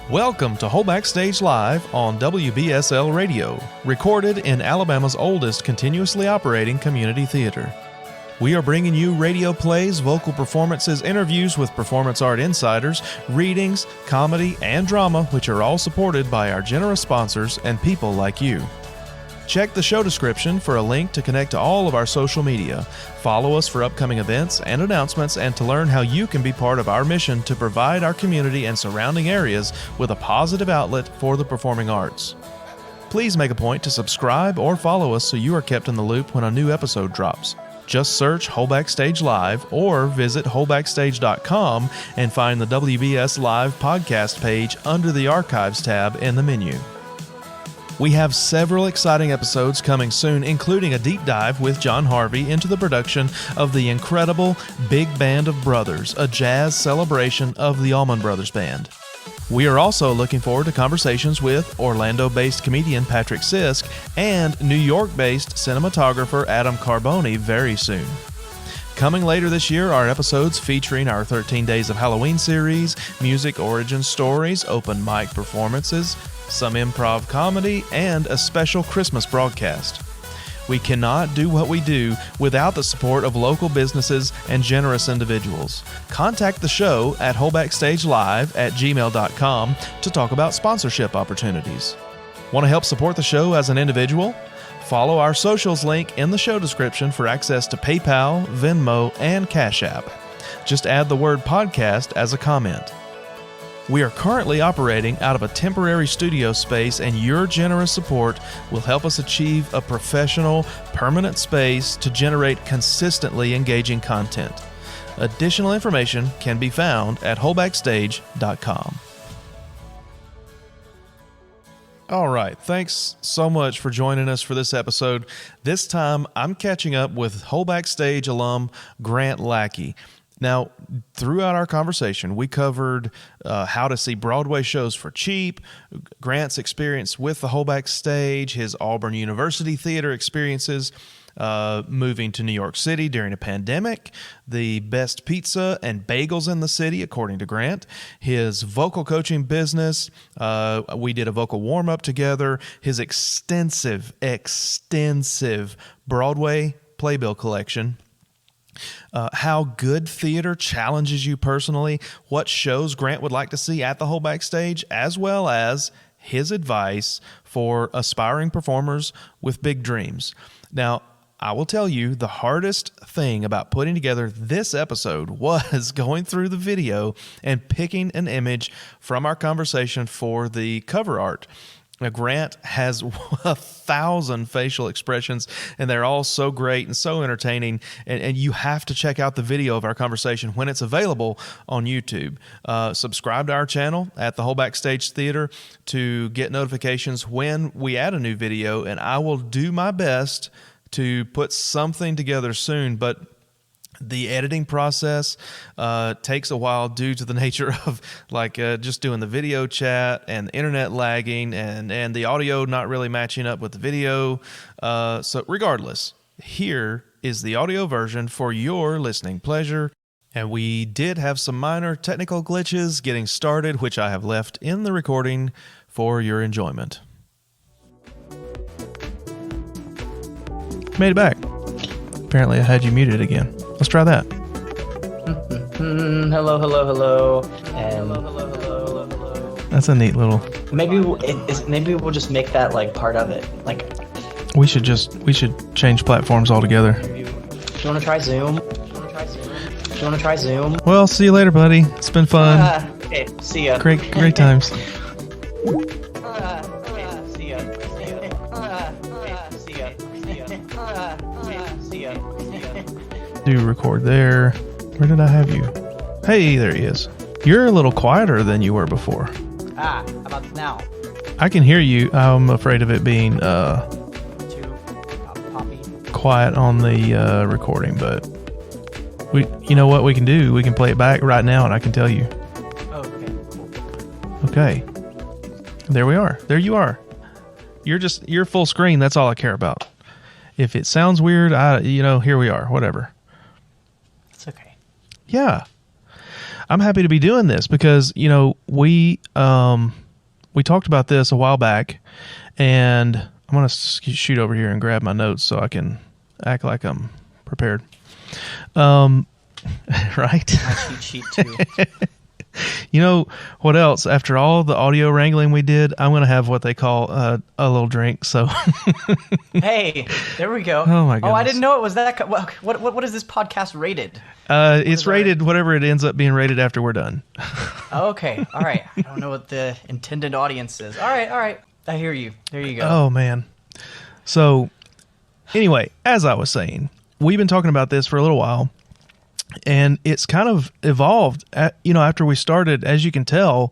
Welcome to Whole Backstage Live on WBSL Radio, recorded in Alabama's oldest continuously operating community theater. We are bringing you radio plays, vocal performances, interviews with performance art insiders, readings, comedy, and drama, which are all supported by our generous sponsors and people like you. Check the show description for a link to connect to all of our social media. Follow us for upcoming events and announcements and to learn how you can be part of our mission to provide our community and surrounding areas with a positive outlet for the performing arts. Please make a point to subscribe or follow us so you are kept in the loop when a new episode drops. Just search Whole Backstage Live or visit wholebackstage.com and find the WBS Live podcast page under the Archives tab in the menu. We have several exciting episodes coming soon, including a deep dive with John Harvey into the production of the incredible Big Band of Brothers, a jazz celebration of the Allman Brothers Band. We are also looking forward to conversations with Orlando-based comedian Patrick Sisk and New York-based cinematographer Adam Carboni very soon. Coming later this year are episodes featuring our 13 Days of Halloween series, music origin stories, open mic performances, some improv comedy, and a special Christmas broadcast. We cannot do what we do without the support of local businesses and generous individuals. Contact the show at wholebackstagelive@gmail.com to talk about sponsorship opportunities. Want to help support the show as an individual? Follow our socials link in the show description for access to PayPal, Venmo, and Cash App. Just add the word podcast as a comment. We are currently operating out of a temporary studio space, and your generous support will help us achieve a professional, permanent space to generate consistently engaging content. Additional information can be found at wholebackstage.com. All right, thanks so much for joining us for this episode. This time, I'm catching up with Whole Backstage alum Grant Lackey. Now, throughout our conversation, we covered how to see Broadway shows for cheap, Grant's experience with the Whole Backstage, his Auburn University theater experiences, moving to New York City during a pandemic, the best pizza and bagels in the city, according to Grant, his vocal coaching business, we did a vocal warm-up together, his extensive Broadway Playbill collection, how good theater challenges you personally, what shows Grant would like to see at the Whole Backstage, as well as his advice for aspiring performers with big dreams. Now, I will tell you, the hardest thing about putting together this episode was going through the video and picking an image from our conversation for the cover art. Now, Grant has 1,000 facial expressions, and they're all so great and so entertaining, and you have to check out the video of our conversation when it's available on YouTube. Subscribe to our channel at the Whole Backstage Theater to get notifications when we add a new video, and I will do my best to put something together soon, but the editing process takes a while due to the nature of just doing the video chat and the internet lagging and the audio not really matching up with the video. So regardless, here is the audio version for your listening pleasure. And we did have some minor technical glitches getting started, which I have left in the recording for your enjoyment. Made it back. Apparently I had you muted again. Let's try that. Hello. And that's a neat little. Maybe we'll just make that like part of it. Like we should change platforms altogether. Do you want to try Zoom? Well, see you later, buddy. It's been fun. Okay, see ya. Great times. See ya. Do record there. Where did I have you? Hey, there he is. You're a little quieter than you were before. How about now? I can hear you. I'm afraid of it being Too poppy. quiet on the recording, but you know what we can do? We can play it back right now, and I can tell you. Okay, cool. Okay. There we are. There you are. You're full screen. That's all I care about. If it sounds weird, here we are. Whatever. It's okay. Yeah. I'm happy to be doing this because, we talked about this a while back, and I'm going to shoot over here and grab my notes so I can act like I'm prepared. Right? My cheat sheet too. You know what else? After all the audio wrangling we did, I'm going to have what they call a little drink. So, Hey, there we go. Oh my goodness. Oh, I didn't know it was that. What is this podcast rated? It's rated whatever it ends up being rated after we're done. Okay, all right. I don't know what the intended audience is. All right. I hear you. There you go. Oh man. So, anyway, as I was saying, we've been talking about this for a little while. And it's kind of evolved, after we started. As you can tell,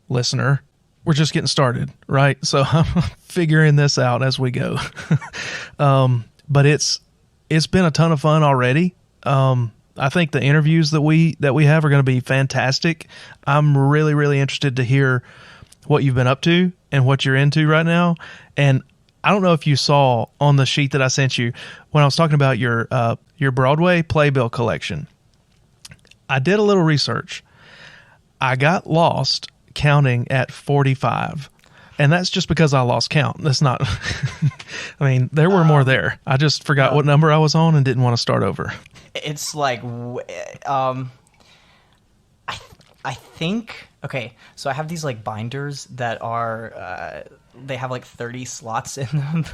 listener, we're just getting started, right? So I'm figuring this out as we go. But it's been a ton of fun already. I think the interviews that we have are going to be fantastic. I'm really, really interested to hear what you've been up to and what you're into right now. And I don't know if you saw on the sheet that I sent you when I was talking about your Broadway Playbill collection. I did a little research. I got lost counting at 45. And that's just because I lost count. That's not, I mean, there were more there. I just forgot what number I was on and didn't want to start over. It's like, I think, okay, so I have these like binders that are, they have like 30 slots in them,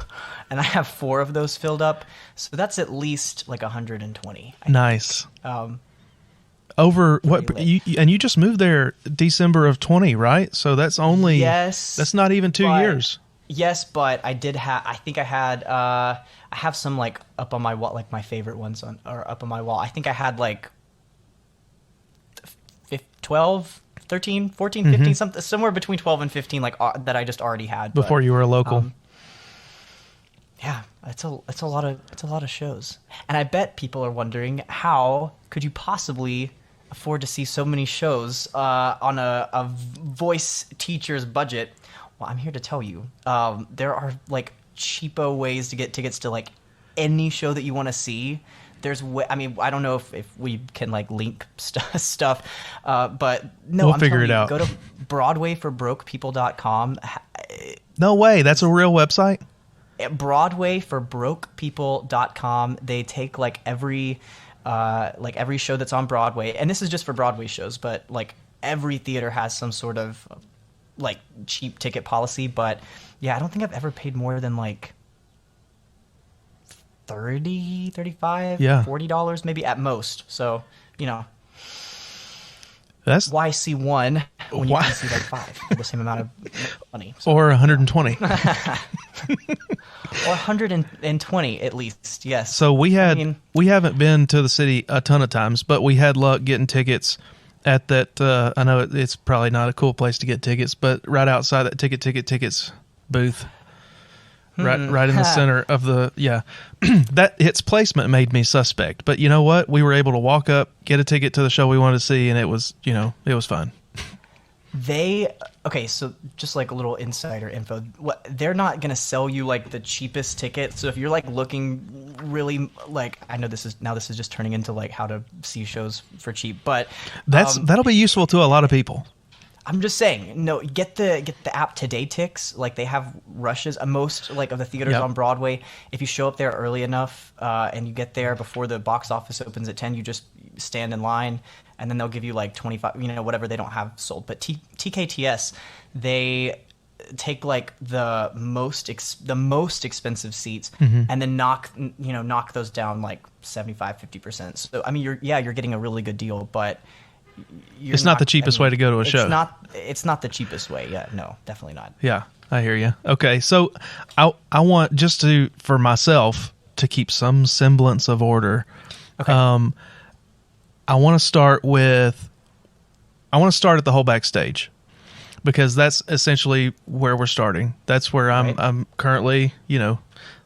and I have 4 of those filled up. So that's at least like 120. Nice. Over what? You just moved there December of 20, right? So that's only that's not even 2 years. Yes, but I did have. I think I had. I have some like up on my wall, like my favorite ones up on my wall. I think I had like 12, 13, 14, 15, something somewhere between 12 and 15, like that I just already had before you were a local. Yeah, it's a lot of shows, and I bet people are wondering how could you possibly afford to see so many shows on a voice teacher's budget. Well, I'm here to tell you, there are like cheapo ways to get tickets to like any show that you want to see. I mean, I don't know if we can like link stuff, but no, we'll figure it out. Go to BroadwayForBrokePeople.com. No way, that's a real website. BroadwayForBrokePeople.com. They take like every show that's on Broadway, and this is just for Broadway shows, but like every theater has some sort of like cheap ticket policy. But yeah, I don't think I've ever paid more than like $30, $35, $40 maybe at most. So, that's why see one when you can see like 5 for the same amount of money. So. Or 120. Or 120 at least, yes. So we haven't been to the city a ton of times, but we had luck getting tickets at that. I know it's probably not a cool place to get tickets, but right outside that tickets booth, right in the center of the that its placement made me suspect. But you know what? We were able to walk up, get a ticket to the show we wanted to see, and it was fun. So just like a little insider info, they're not going to sell you like the cheapest ticket. So if you're like looking really like, I know this is just turning into like how to see shows for cheap, but that'll be useful to a lot of people. I'm just saying, no, get the app Today Tix. Like they have rushes. Most like of the theaters on Broadway, if you show up there early enough and you get there before the box office opens at 10, you just stand in line, and then they'll give you like 25, whatever they don't have sold. But TKTS, they take like the most expensive seats and then knock those down like 75-50%. So I mean, you're getting a really good deal, but it's not the cheapest way to go to a show. It's not the cheapest way. Yeah, no, definitely not. Yeah, I hear you. Okay, so I want for myself to keep some semblance of order. Okay. I want to start at the Whole Backstage, because that's essentially where we're starting. That's where I'm currently,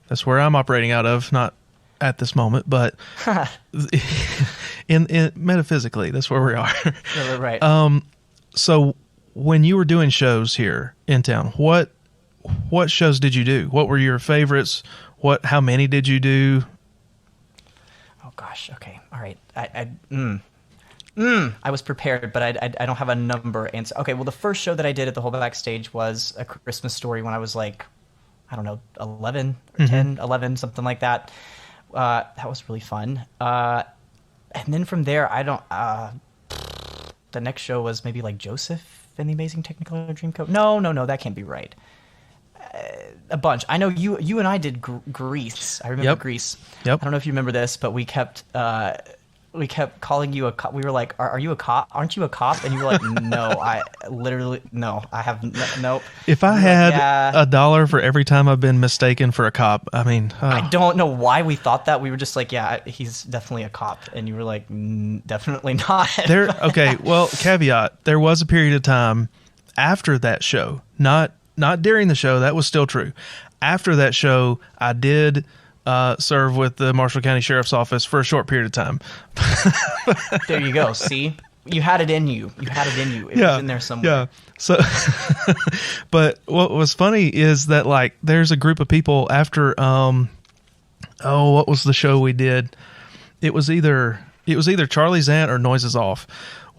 that's where I'm operating out of, not at this moment, but in metaphysically, that's where we are. Right. So when you were doing shows here in town, what shows did you do? What were your favorites? How many did you do? Oh gosh. Okay. All right. I was prepared, but I don't have a number answer. Okay, well, the first show that I did at the Whole Backstage was A Christmas Story when I was like, I don't know, 11 or 10, 11, something like that. That was really fun. And then from there, the next show was maybe like Joseph and the Amazing Technicolor Dreamcoat. No, that can't be right. A bunch. I know you and I did Grease. I remember Grease. Yep. I don't know if you remember this, but we kept calling you a cop. We were like, "Are you a cop? Aren't you a cop?" And you were like, "No, I have nope." If I had $1 for every time I've been mistaken for a cop, I mean, I don't know why we thought that. We were just like, "Yeah, he's definitely a cop," and you were like, "Definitely not." Okay, well, caveat: there was a period of time after that show, not during the show. That was still true. After that show, I did serve with the Marshall County Sheriff's Office for a short period of time. There you go. See, you had it in you. It was in there somewhere. Yeah. So, but what was funny is that like there's a group of people after what was the show we did? It was either Charlie's Aunt or Noises Off,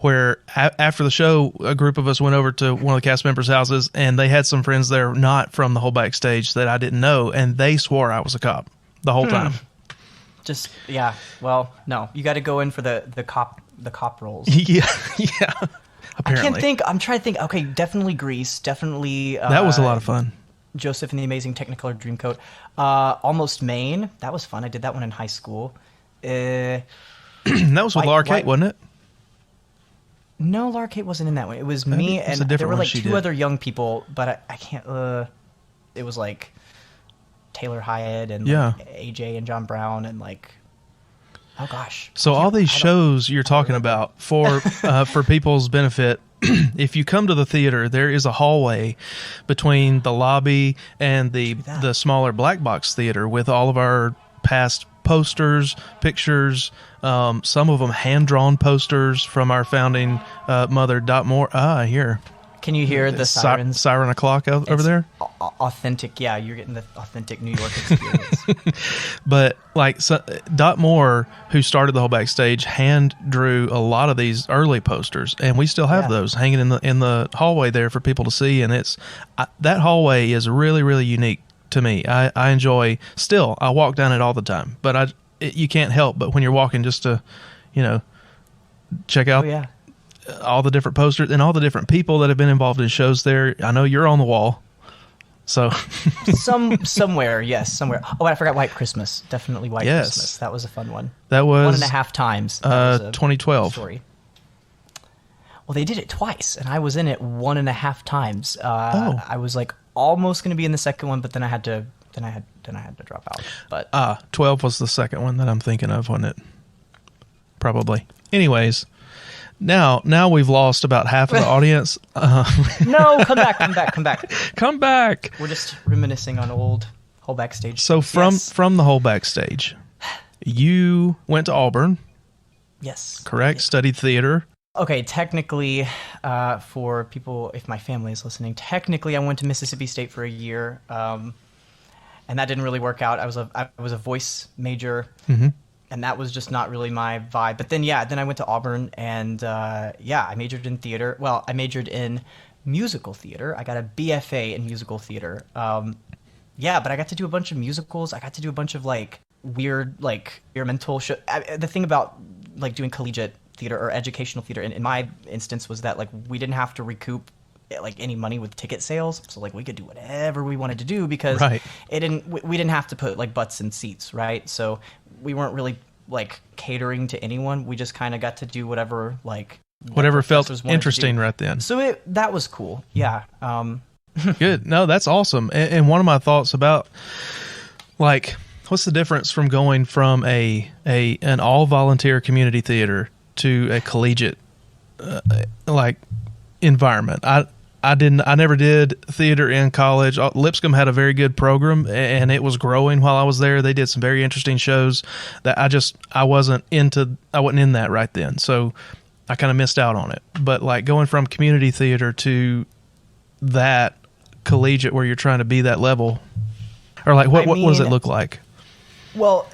where after the show, a group of us went over to one of the cast members' houses, and they had some friends there not from the Whole Backstage that I didn't know, and they swore I was a cop the whole time. Just well, no, you got to go in for the cop roles. Yeah. Apparently. I'm trying to think. Okay, definitely Grease. Definitely. That was a lot of fun. Joseph and the Amazing Technicolor Dreamcoat. Almost Maine. That was fun. I did that one in high school. That was with Laura Kate, wasn't it? No, Laura Kate wasn't in that one. It was me, and there were like two other young people, but I can't. It was like Taylor Hyatt and like AJ and John Brown and like, oh gosh. So all these shows you're talking about for people's benefit, if you come to the theater, there is a hallway between the lobby and the smaller black box theater with all of our past posters, pictures, some of them hand-drawn posters from our founding mother, Dot Moore. Here. Can you hear the sirens? Siren o'clock over there? Authentic, yeah. You're getting the authentic New York experience. But like Dot Moore, who started the Whole Backstage, hand drew a lot of these early posters, and we still have those hanging in the hallway there for people to see. And that hallway is really, really unique to me. I enjoy. Still, I walk down it all the time, but you can't help but when you're walking just to, check out. Oh, yeah. All the different posters and all the different people that have been involved in shows there. I know you're on the wall. So somewhere. Oh, I forgot White Christmas. Definitely White Christmas. That was a fun one. That was 1.5 times. 2012. Story. Well, they did it twice, and I was in it 1.5 times. I was like almost going to be in the second one, but then I had to drop out. But 12 was the second one that I'm thinking of, wasn't it? Probably. Anyways. Now we've lost about half of the audience. No, come back. Come back. We're just reminiscing on old Whole Backstage. So from the Whole Backstage, you went to Auburn. Yes. Correct? Studied theater. Okay, technically, for people, if my family is listening, technically I went to Mississippi State for a year, and that didn't really work out. I was a voice major. Mm-hmm. And that was just not really my vibe. But then I went to Auburn, and I majored in theater. Well, I majored in musical theater. I got a BFA in musical theater. But I got to do a bunch of musicals. I got to do a bunch of like weird, like experimental show. The thing about like doing collegiate theater or educational theater, in my instance, was that like we didn't have to recoup like any money with ticket sales, so like we could do whatever we wanted to do because we didn't have to put like butts in seats, right? So we weren't really like catering to anyone. We just kind of got to do whatever felt interesting right then. So that was cool. Yeah. Good. No, that's awesome. And one of my thoughts about like what's the difference from going from an all volunteer community theater to a collegiate like environment. I never did theater in college. Lipscomb had a very good program, and it was growing while I was there. They did some very interesting shows that I wasn't in that right then. So I kind of missed out on it. But like going from community theater to that collegiate where you're trying to be that level, or like what does it look like? Well,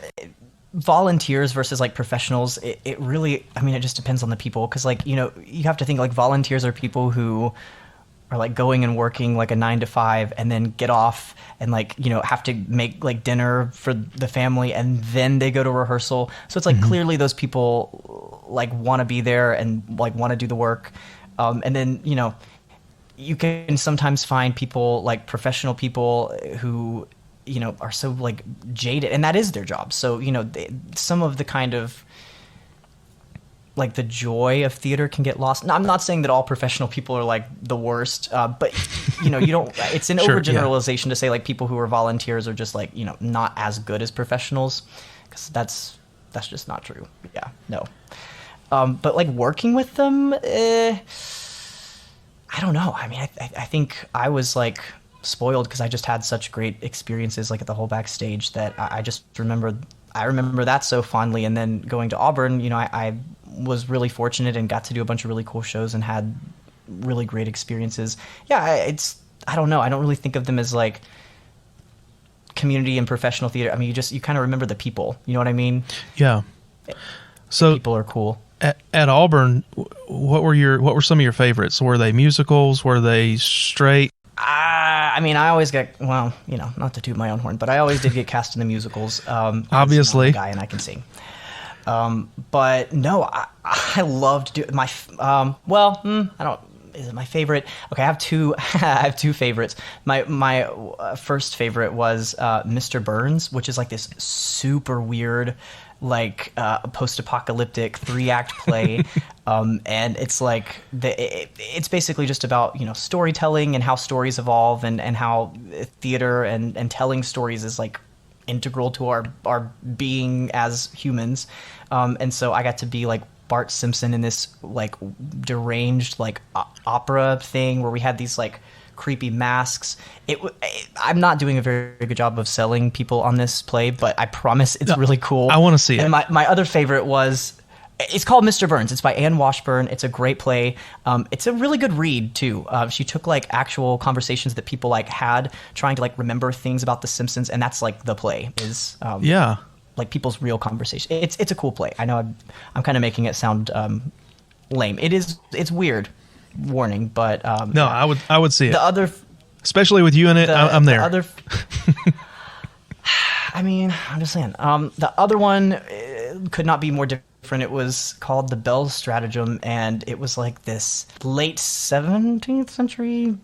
volunteers versus like professionals, it really, I mean, it just depends on the people. Cause like, you know, you have to think like volunteers are people who are like going and working like a 9 to 5 and then get off and like, you know, have to make like dinner for the family and then they go to rehearsal. So it's like clearly those people like want to be there and like want to do the work. And then, you know, you can sometimes find people like professional people who, you know, are so like jaded, and that is their job. So, you know, some of the kind of like the joy of theater can get lost. Now, I'm not saying that all professional people are like the worst, but you know, you don't, it's an Sure, overgeneralization to say like people who are volunteers are just like, you know, not as good as professionals, because that's just not true. Yeah, no. But like working with them, I don't know. I mean, I think I was like spoiled because I just had such great experiences like at the Whole Backstage that I just remember that so fondly. And then going to Auburn, you know, I was really fortunate and got to do a bunch of really cool shows and had really great experiences. Yeah, I don't know. I don't really think of them as like community and professional theater. I mean, you kind of remember the people. You know what I mean? Yeah. So people are cool. At Auburn, what were some of your favorites? Were they musicals? Were they straight? I mean, I always get, well, you know, not to toot my own horn, but I always did get cast in the musicals. Obviously. I'm a guy and I can sing. But no, I loved my, I don't, is it my favorite? Okay, I have two favorites. My first favorite was Mr. Burns, which is like this super weird, like post-apocalyptic 3-act play. And it's like it's basically just about, you know, storytelling and how stories evolve and how theater and telling stories is like integral to our being as humans. And so I got to be like Bart Simpson in this like deranged like opera thing where we had these like creepy masks. I'm not doing a very good job of selling people on this play, but I promise it's really cool. I want to see it. And my other favorite was, it's called Mr. Burns. It's by Anne Washburn. It's a great play. It's a really good read too. She took like actual conversations that people like had trying to like remember things about The Simpsons, and that's like the play is. Like people's real conversation. It's a cool play. I know I'm kind of making it sound lame. It's weird. Warning, but no, I would see it. The other, especially with you in it, I'm there. I mean, I'm just saying. The other one could not be more different. It was called The Bell Stratagem, and it was like this late 17th century,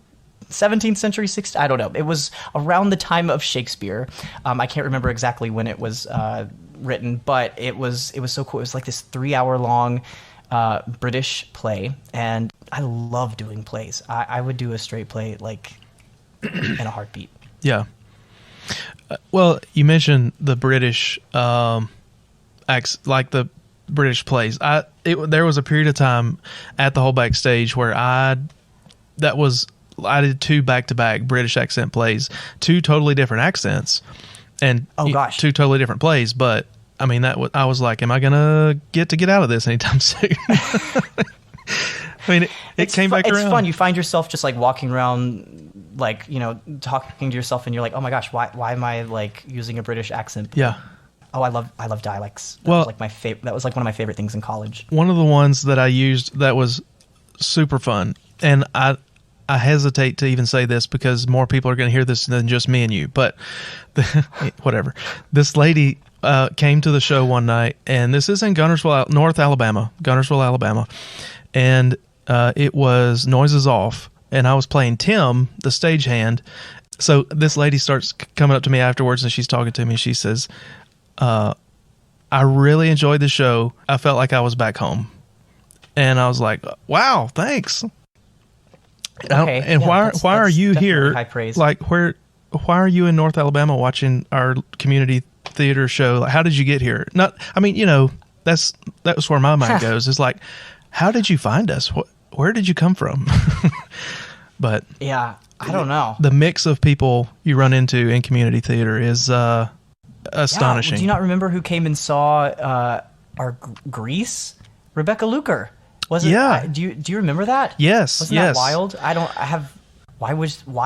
16th. I don't know. It was around the time of Shakespeare. I can't remember exactly when it was written, but it was so cool. It was like this 3-hour long British play, and I love doing plays. I would do a straight play like in a heartbeat. Yeah. Well, you mentioned the British acts, like the British plays. There was a period of time at the Whole Backstage where I did 2 back-to-back British accent plays, 2 totally different accents, and 2 totally different plays. But I mean, I was like, am I gonna get out of this anytime soon? I mean, it came back around. It's fun. You find yourself just like walking around, like, you know, talking to yourself, and you're like, oh my gosh, why am I like using a British accent? Yeah. Oh, I love dialects. That was like my favorite. That was like one of my favorite things in college. One of the ones that I used that was super fun, and I hesitate to even say this because more people are going to hear this than just me and you, but whatever. This lady came to the show one night, and this is in Guntersville, Alabama, and it was Noises Off, and I was playing Tim, the stagehand. So this lady starts coming up to me afterwards, and she's talking to me, and she says, I really enjoyed the show. I felt like I was back home. And I was like, wow, thanks. Okay. And why are you here? High praise. Like, why are you in North Alabama watching our community theater show? Like, how did you get here? I mean, you know, that was where my mind goes. It's like, how did you find us? Where did you come from? But yeah, I don't know. The mix of people you run into in community theater is astonishing. Yeah, do you not remember who came and saw our Grease? Rebecca Luker. Was it? Yeah. Do you remember that? Yes. Wasn't that wild? Why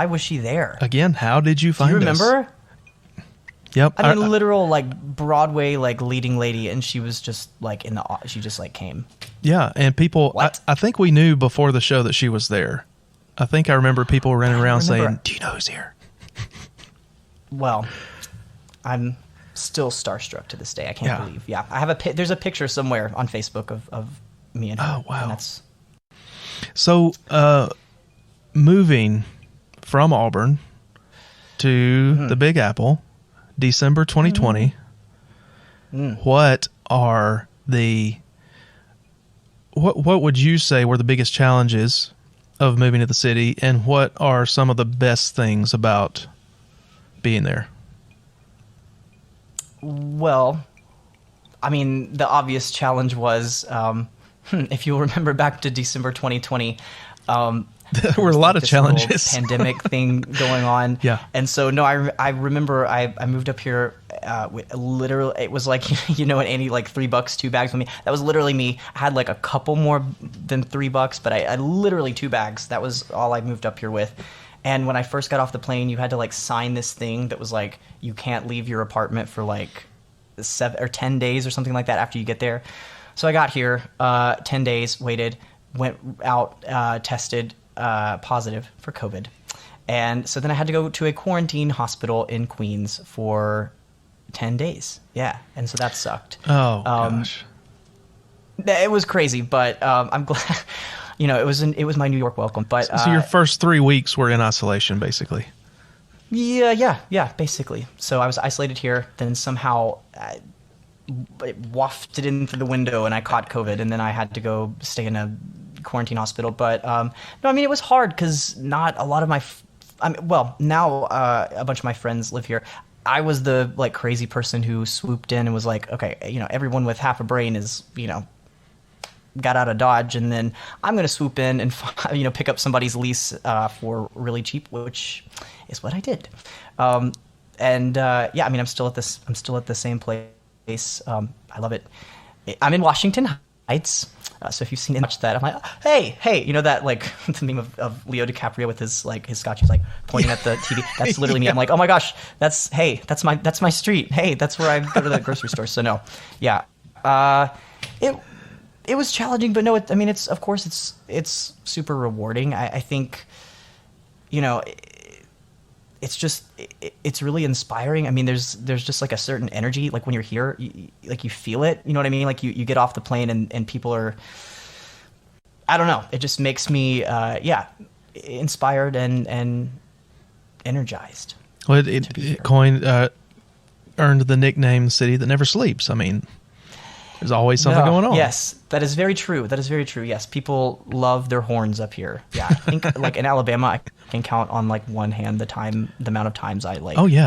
was she there? Again, how did you find us? Do you remember? Yep. I mean, literal like Broadway like leading lady, and she was just like she just like came. Yeah, and people. What? I think we knew before the show that she was there. I think I remember people running around saying, "Do you know who's here?" Well, I'm still starstruck to this day. I can't believe. Yeah, I have there's a picture somewhere on Facebook of me and her. Oh wow. And that's so. Moving from Auburn to the Big Apple, December 2020. What are what would you say were the biggest challenges of moving to the city, and what are some of the best things about being there? Well, I mean, the obvious challenge was, if you'll remember back to December 2020, there were a lot of challenges. Pandemic thing going on. Yeah. And so, no, I remember I moved up here with literally, it was like, and Annie, like $3, 2 bags with me. That was literally me. I had like a couple more than $3, but I literally 2 bags. That was all I moved up here with. And when I first got off the plane, you had to like sign this thing that was like, you can't leave your apartment for like 7 or 10 days or something like that after you get there. So I got here, 10 days, waited, went out, tested positive for COVID. And so then I had to go to a quarantine hospital in Queens for 10 days. Yeah. And so that sucked. Oh, gosh. It was crazy, but I'm glad, it was my New York welcome. But so your first 3 weeks were in isolation, basically. Yeah, basically. So I was isolated here, then somehow it wafted in through the window and I caught COVID, and then I had to go stay in a quarantine hospital. But no, I mean, it was hard because not a lot of now a bunch of my friends live here. I was the like crazy person who swooped in and was like, okay, everyone with half a brain is, got out of Dodge, and then I'm going to swoop in and pick up somebody's lease for really cheap, which is what I did. I mean, I'm still at the same place. I love it. I'm in Washington Heights. So if you've seen much that, I'm like, hey, that like the meme of Leo DiCaprio with his scotch, he's like pointing at the TV. That's literally me. I'm like, oh my gosh, that's my street. Hey, that's where I go to the grocery store. So no, yeah, it was challenging, but no, it's super rewarding. I think, it's just it's really inspiring. I mean, there's just like a certain energy, like when you're here, you feel it. You know what I mean? Like you get off the plane and people are, I don't know. It just makes me inspired and energized. Well, it earned the nickname "City That Never Sleeps." I mean, there's always something going on. Yes, that is very true. Yes, people love their horns up here. Yeah, I think like in Alabama, I can count on like one hand the amount of times I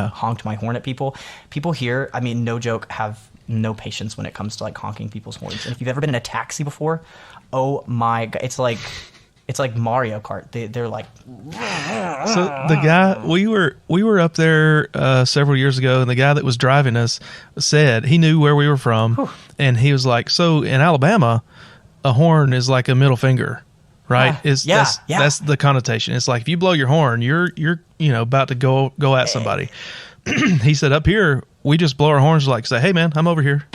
honked my horn at people. People here, I mean, no joke, have no patience when it comes to like honking people's horns. And if you've ever been in a taxi before, oh my god, it's like Mario Kart. They're like. So the guy we were up there several years ago, and the guy that was driving us said he knew where we were from, and he was like, "So in Alabama, a horn is like a middle finger, right? That's the connotation. It's like if you blow your horn, you're about to go at somebody." He said, "Up here, we just blow our horns like say, hey man, I'm over here."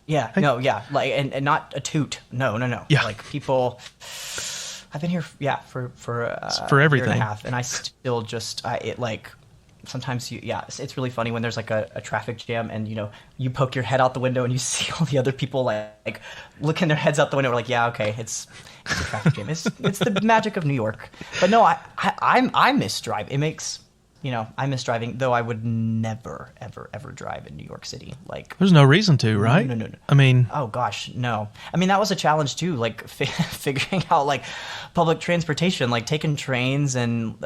Yeah, hey. No, yeah, like and not a toot. No. Yeah, like people. I've been here, for everything. Year and a half, and I still just sometimes it's really funny when there's like a traffic jam and you poke your head out the window and you see all the other people like looking their heads out the window. We're like, yeah, okay, it's a traffic jam. It's the magic of New York. But no, I miss drive. It makes. I miss driving, though I would never, ever, ever drive in New York City. Like, there's no reason to, right? No. I mean, oh gosh, no. I mean, that was a challenge too, like figuring out like public transportation, like taking trains and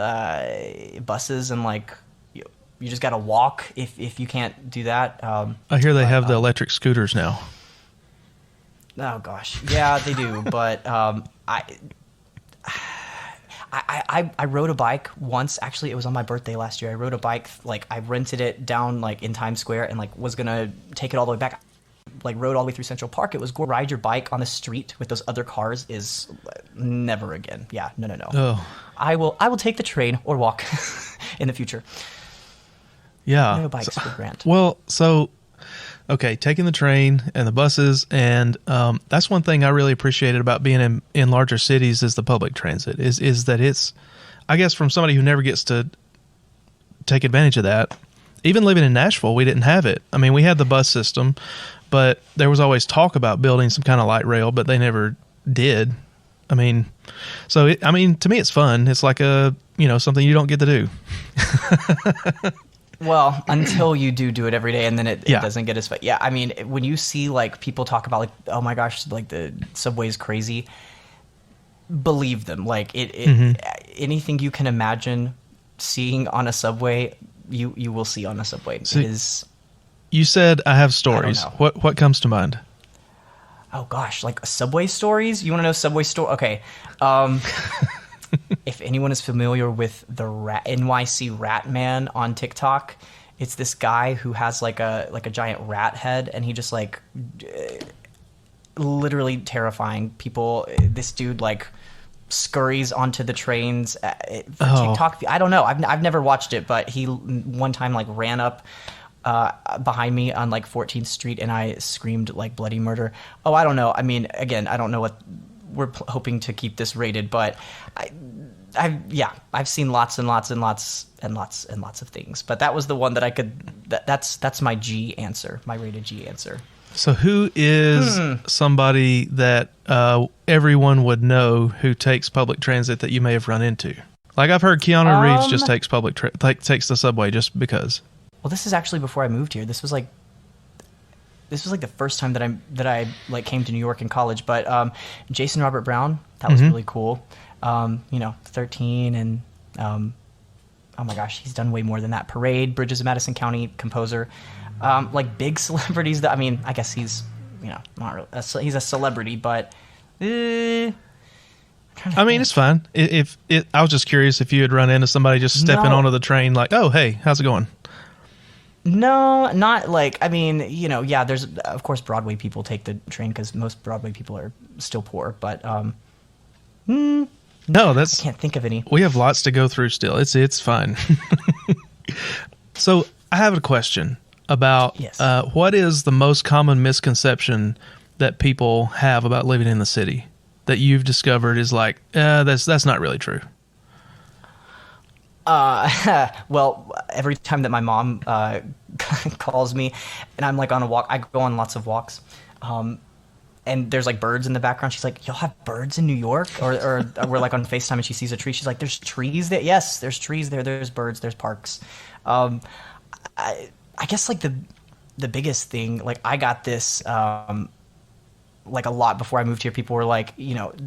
buses, and like you just got to walk if you can't do that. I hear they have the electric scooters now. Oh gosh, yeah, they do, but I rode a bike once. Actually, it was on my birthday last year. I rode a bike, like I rented it down like in Times Square and like was gonna take it all the way back. Like rode all the way through Central Park. It was go ride your bike on the street with those other cars is never again. Yeah, no. Oh. I will take the train or walk in the future. Yeah. No bikes for Grant. Well, so, okay, taking the train and the buses, and that's one thing I really appreciated about being in larger cities is the public transit, is that it's, I guess from somebody who never gets to take advantage of that, even living in Nashville, we didn't have it. I mean, we had the bus system, but there was always talk about building some kind of light rail, but they never did. I mean, so, to me, it's fun. It's like something you don't get to do. Well, until you do it every day, and then it doesn't get as fun. Yeah, I mean, when you see like people talk about like, oh my gosh, like the subway is crazy, believe them. Like anything you can imagine seeing on a subway, you will see on a subway. So it is. You said I have stories. What comes to mind? Oh gosh, like subway stories. You want to know subway story? Okay. If anyone is familiar with the NYC Rat Man on TikTok, it's this guy who has like a giant rat head, and he just like literally terrifying people. This dude like scurries onto the trains for TikTok. I don't know. I've never watched it, but he one time like ran up behind me on like 14th Street, and I screamed like bloody murder. Oh, I don't know. I mean, again, I don't know what we're hoping to keep this rated, but I've seen lots and lots and lots and lots and lots of things, but that was the one that I could. That's my G answer, my rated G answer. So who is somebody that everyone would know who takes public transit that you may have run into? Like I've heard Keanu Reeves just takes takes the subway just because. Well, this is actually before I moved here. This was like the first time that I like came to New York in college. But Jason Robert Brown, that was really cool. 13 and oh my gosh, he's done way more than that. Parade, Bridges of Madison County composer. Like big celebrities that, I mean, I guess he's not really, he's a celebrity, but I mean, it's fine. I was just curious if you had run into somebody just stepping onto the train like, oh, hey, how's it going? No, not like, I mean, there's, of course, Broadway people take the train because most Broadway people are still poor, but no, I can't think of any. We have lots to go through still. It's fine. So I have a question about what is the most common misconception that people have about living in the city that you've discovered is like, that's not really true? Well, every time that my mom calls me and I'm like on a walk, I go on lots of walks, and there's like birds in the background. She's like, "Y'all have birds in New York?" Or we're like on FaceTime and she sees a tree. She's like, "There's trees there." Yes, there's trees there. There's birds. There's parks. I guess like the biggest thing, like I got this like a lot before I moved here. People were like,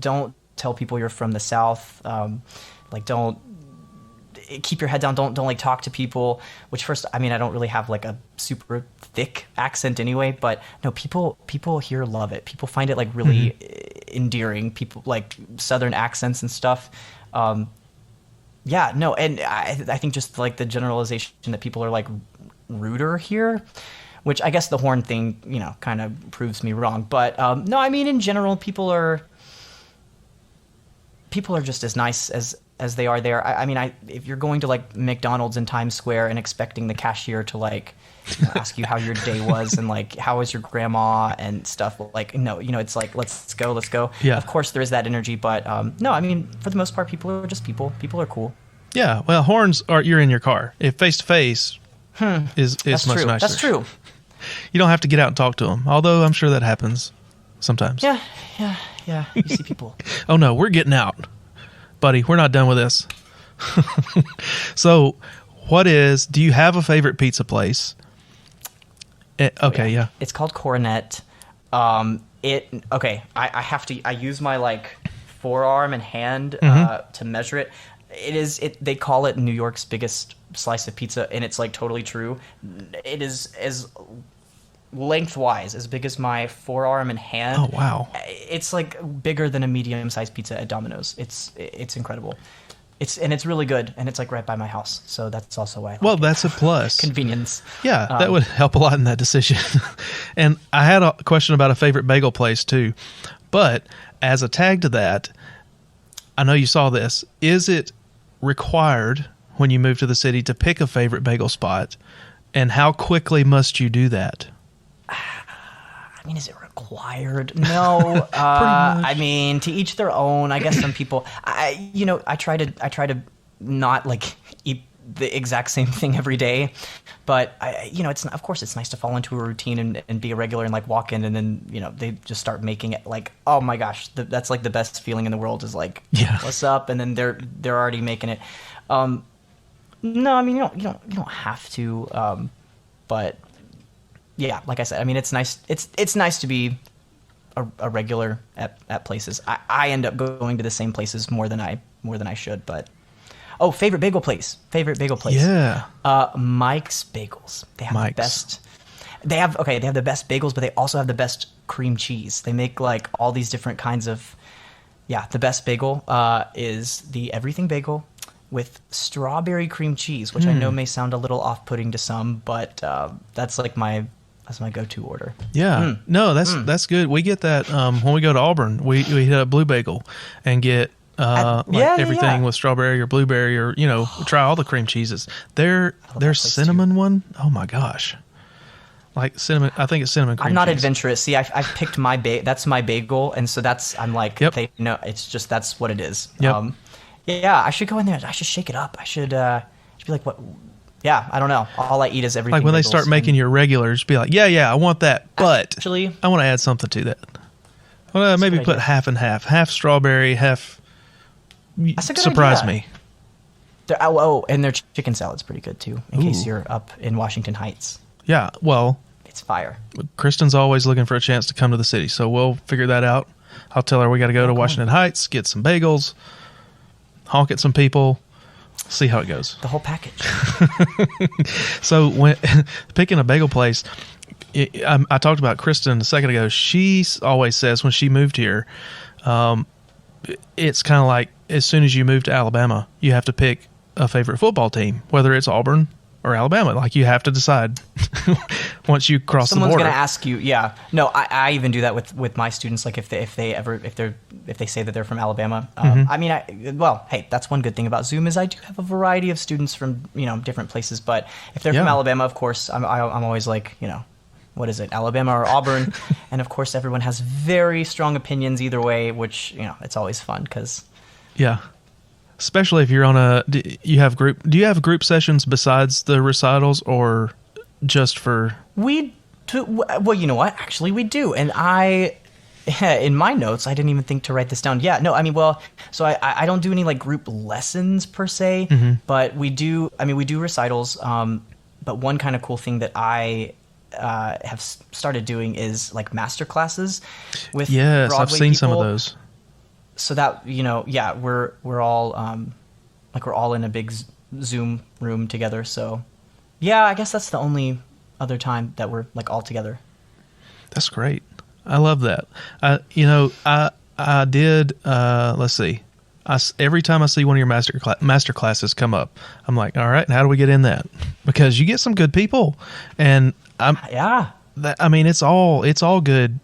don't tell people you're from the South. Like don't. Keep your head down. Don't like talk to people. Which first, I mean, I don't really have like a super thick accent anyway, but no, people here love it. People find it like really endearing. People like Southern accents and stuff. And I think just like the generalization that people are like ruder here, which I guess the horn thing, kind of proves me wrong. But no, I mean, in general, people are just as nice as they are there. I mean, if you're going to like McDonald's in Times Square and expecting the cashier to like ask you how your day was and like how was your grandma and stuff, like no, it's like let's go. Yeah. Of course there is that energy, but no, I mean for the most part people are just people. People are cool. Yeah, well, horns are you're in your car. If face to face is That's much true. nicer. That's true. You don't have to get out and talk to them, although I'm sure that happens sometimes. Yeah. You see people. Oh no, we're getting out. Buddy, we're not done with this. So, do you have a favorite pizza place? Yeah. It's called Coronet. I use my like forearm and hand to measure it. They call it New York's biggest slice of pizza, and it's like totally true. It is as lengthwise as big as my forearm and hand. Oh wow! It's like bigger than a medium-sized pizza at Domino's. It's incredible. It's really good, and it's like right by my house, so that's also why. That's a plus. Convenience. Yeah, that would help a lot in that decision. And I had a question about a favorite bagel place too, but as a tag to that, I know you saw this. Is it required when you move to the city to pick a favorite bagel spot, and how quickly must you do that? I mean, is it required? No. I mean, to each their own. I guess some people. I try to not like eat the exact same thing every day, but it's of course it's nice to fall into a routine and be a regular and like walk in and then they just start making it like, oh my gosh, that's like the best feeling in the world is like, what's up, and then they're already making it. No, I mean you don't have to, but yeah, like I said, I mean it's nice. It's nice to be a regular at places. I end up going to the same places more than I should, but. Oh, favorite bagel place. Yeah. Mike's Bagels. They have the best. They have the best bagels, but they also have the best cream cheese. They make like all these different kinds of. Yeah, the best bagel is the everything bagel with strawberry cream cheese, which I know may sound a little off-putting to some, but that's my go-to order. Yeah. No, that's good. We get that when we go to Auburn. We hit a Blue Bagel and get. Everything with strawberry or blueberry or try all the cream cheeses. Their cinnamon too. One, oh my gosh, like cinnamon. I think it's cinnamon cream. I'm not cheese. Adventurous. See, I picked my that's my bagel, and so I'm like, they know it's just that's what it is. Yep. I should go in there. I should shake it up. I should be like, what? Yeah, I don't know. All I eat is everything. Like when they start making your regulars, be like, yeah, I want that, but actually, I want to add something to that. Well, maybe put half and half strawberry, half. That's a good Surprise idea. me. And their chicken salad's pretty good too, in case you're up in Washington Heights. Yeah, well, it's fire. Kristen's always looking for a chance to come to the city, so we'll figure that out. I'll tell her we got to go to Washington Heights, get some bagels, honk at some people, see how it goes. The whole package. So when picking a bagel place, I talked about Kristen a second ago. She always says when she moved here, it's kind of like as soon as you move to Alabama, you have to pick a favorite football team, whether it's Auburn or Alabama. Like you have to decide once you cross the border. Someone's going to ask you. Yeah, no, I even do that with my students. Like if they say that they're from Alabama. I mean, hey, that's one good thing about Zoom is I do have a variety of students from different places. But if they're from Alabama, of course, I'm always like what is it, Alabama or Auburn? And of course, everyone has very strong opinions either way, which it's always fun because. Yeah, especially if you're on do you have group sessions besides the recitals or just for? We do. Well, you know what? Actually, we do, and in my notes, I didn't even think to write this down. Yeah, no, I mean, so I don't do any like group lessons per se, but we do. I mean, we do recitals. But one kind of cool thing that I have started doing is like master classes with Broadway I've seen people. Some of those. So that we're all we're all in a big Zoom room together. So yeah, I guess that's the only other time that we're like all together. That's great. I love that. I did. Let's see. Every time I see one of your master classes come up, I'm like, all right, how do we get in that? Because you get some good people, and I mean, it's all good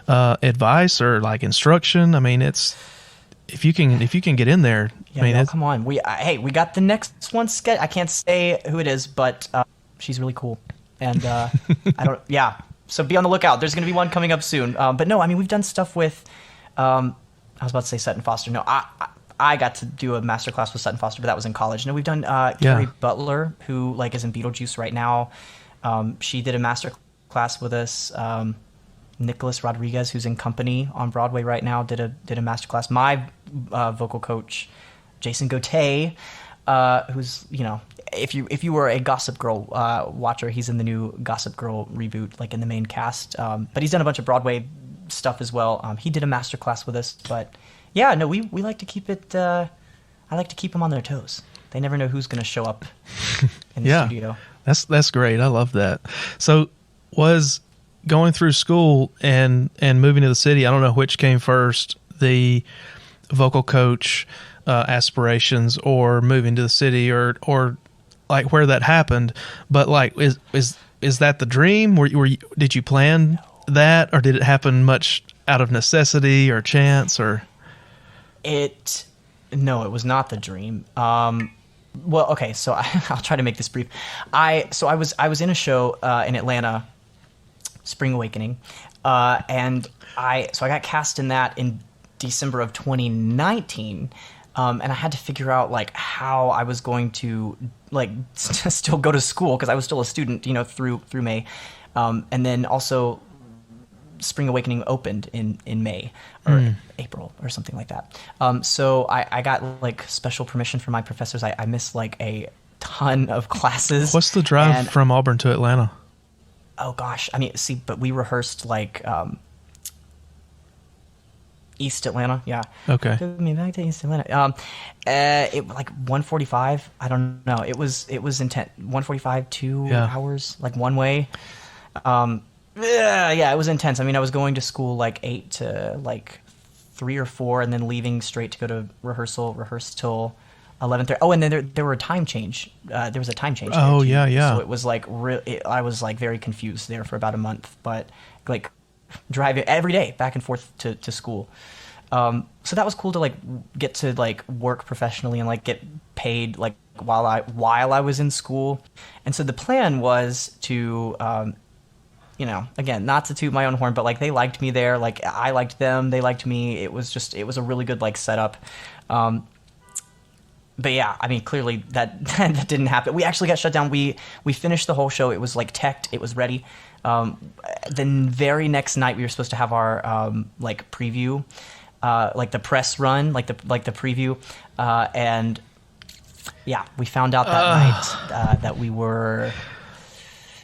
advice or like instruction. I mean, it's if you can get in there. Yeah, I mean, come on. We got the next one scheduled. I can't say who it is, but she's really cool, and I don't. Yeah, so be on the lookout. There's going to be one coming up soon. But no, I mean, we've done stuff with. I was about to say Sutton Foster. No, I got to do a master class with Sutton Foster, but that was in college. No, we've done Carrie Butler, who like is in Beetlejuice right now. She did a master class with us. Nicholas Rodriguez, who's in Company on Broadway right now, did a master class. My vocal coach, Jason Gauthier, who's if you were a Gossip Girl watcher, he's in the new Gossip Girl reboot, like in the main cast. But he's done a bunch of Broadway stuff as well. He did a master class with us, but yeah, no, we like to keep it. I like to keep them on their toes. They never know who's going to show up in the studio. That's great. I love that. So was going through school and moving to the city, I don't know which came first, the vocal coach aspirations or moving to the city or like where that happened, but like is that the dream? Did you plan that, or did it happen much out of necessity or chance? Or no, it was not the dream. Well, okay, so I'll try to make this brief. I was in a show in Atlanta, Spring Awakening, and I got cast in that in December of 2019, and I had to figure out like how I was going to like still go to school because I was still a student, through May, and then also Spring Awakening opened in May or April or something like that. So I got like special permission from my professors. I missed like a ton of classes. What's the drive from Auburn to Atlanta? Oh gosh, I mean, see, but we rehearsed like East Atlanta, yeah. Okay. Took me back to East Atlanta. It like 145. I don't know. It was intense. 145, 2 hours, like one way. Yeah, it was intense. I mean, I was going to school like 8 to like 3 or 4, and then leaving straight to go to rehearse till 11:30. Oh, and then there were a time change. There was a time change. Oh, yeah. So it was like I was like very confused there for about a month, but like driving every day back and forth to school. So that was cool to like get to like work professionally and like get paid like while I was in school. And so the plan was to again, not to toot my own horn, but like they liked me there, like I liked them, they liked me. It was a really good like setup. But yeah, I mean, clearly that didn't happen. We actually got shut down. We finished the whole show. It was like teched. It was ready. The very next night we were supposed to have our like preview, like the press run, like the preview, and yeah, we found out that night that we were.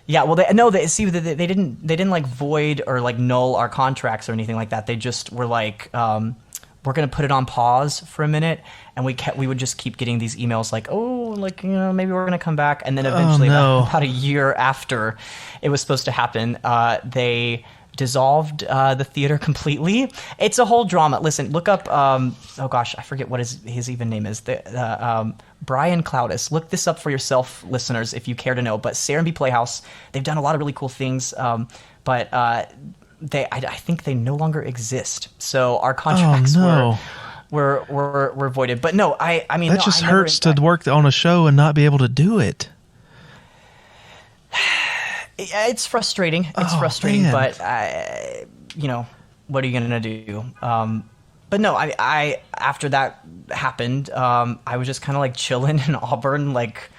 Yeah, well, they didn't like void or like null our contracts or anything like that. They just were like, we're gonna put it on pause for a minute, and we would just keep getting these emails like, oh, like maybe we're gonna come back, and then eventually about a year after it was supposed to happen, they dissolved the theater completely. It's a whole drama. Listen, look up. Oh gosh, I forget what his even name is. Brian Cloudis. Look this up for yourself, listeners, if you care to know. But Serenbe Playhouse, they've done a lot of really cool things. But I think they no longer exist. So our contracts were voided. But no, I mean that just hurts to work on a show and not be able to do it. It's frustrating. Man. But what are you gonna do? But no, I after that happened, I was just kind of like chilling in Auburn, like,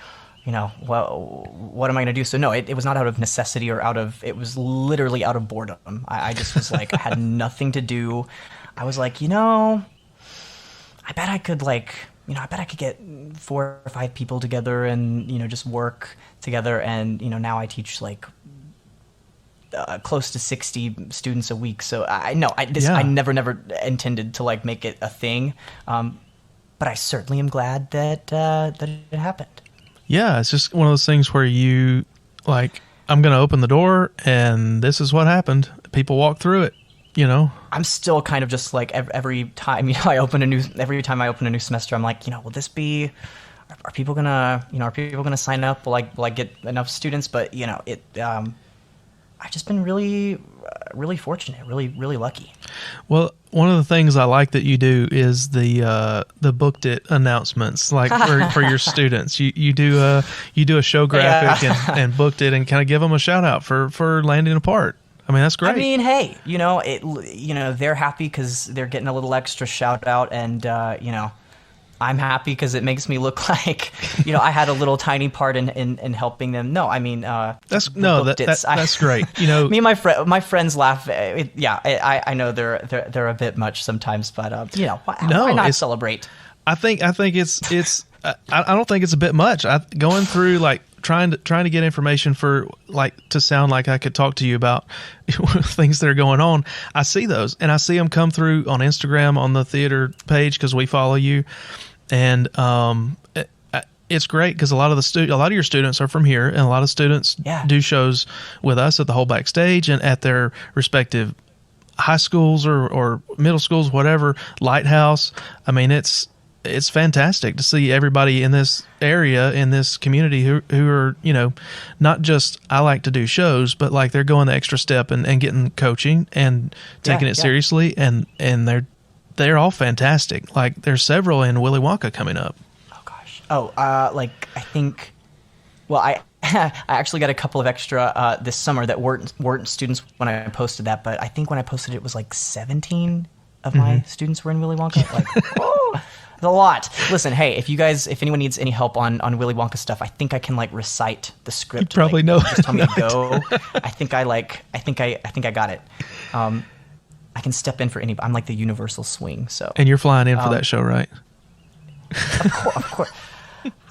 what am I gonna do? So no, it was not out of necessity or it was literally out of boredom. I just was like, I had nothing to do. I was like, I bet I could get 4 or 5 people together and, just work together. And, now I teach like close to 60 students a week. So I never intended to like make it a thing. But I certainly am glad that it happened. Yeah. It's just one of those things where you like, I'm going to open the door and this is what happened. People walk through it. I'm still kind of just like every time I open a new semester, I'm like, will this be? Are people gonna sign up? Will I get enough students? But I've just been really, really fortunate, really, really lucky. Well, one of the things I like that you do is the booked it announcements, like for your students. You do a show graphic and booked it and kind of give them a shout out for landing a part. I mean, that's great. I mean, hey, they're happy because they're getting a little extra shout out, and I'm happy because it makes me look like I had a little tiny part in helping them. No, I mean that's great. Me and my friends laugh. I know they're a bit much sometimes, but why not celebrate? I think it's I don't think it's a bit much. Going through like trying to get information for like to sound like I could talk to you about things that are going on. I see those and I see them come through on Instagram on the theater page because we follow you, and it's great because a lot of your students are from here, and a lot of students do shows with us at the Whole Backstage and at their respective high schools or middle schools, whatever, Lighthouse. I mean, it's fantastic to see everybody in this area, in this community who are, not just I like to do shows, but like they're going the extra step and getting coaching and taking it seriously. And they're all fantastic. Like there's several in Willy Wonka coming up. Oh gosh. I think. Well, I actually got a couple of extra this summer that weren't students when I posted that, but I think when I posted it was like 17 of my students were in Willy Wonka. Like, whoa, it's a lot. Listen, hey, if anyone needs any help on Willy Wonka stuff, I think I can like recite the script. You probably know. Just tell me to go. I think I got it. I can step in for anybody. I'm like the universal swing. So. And you're flying in for that show, right? Of course.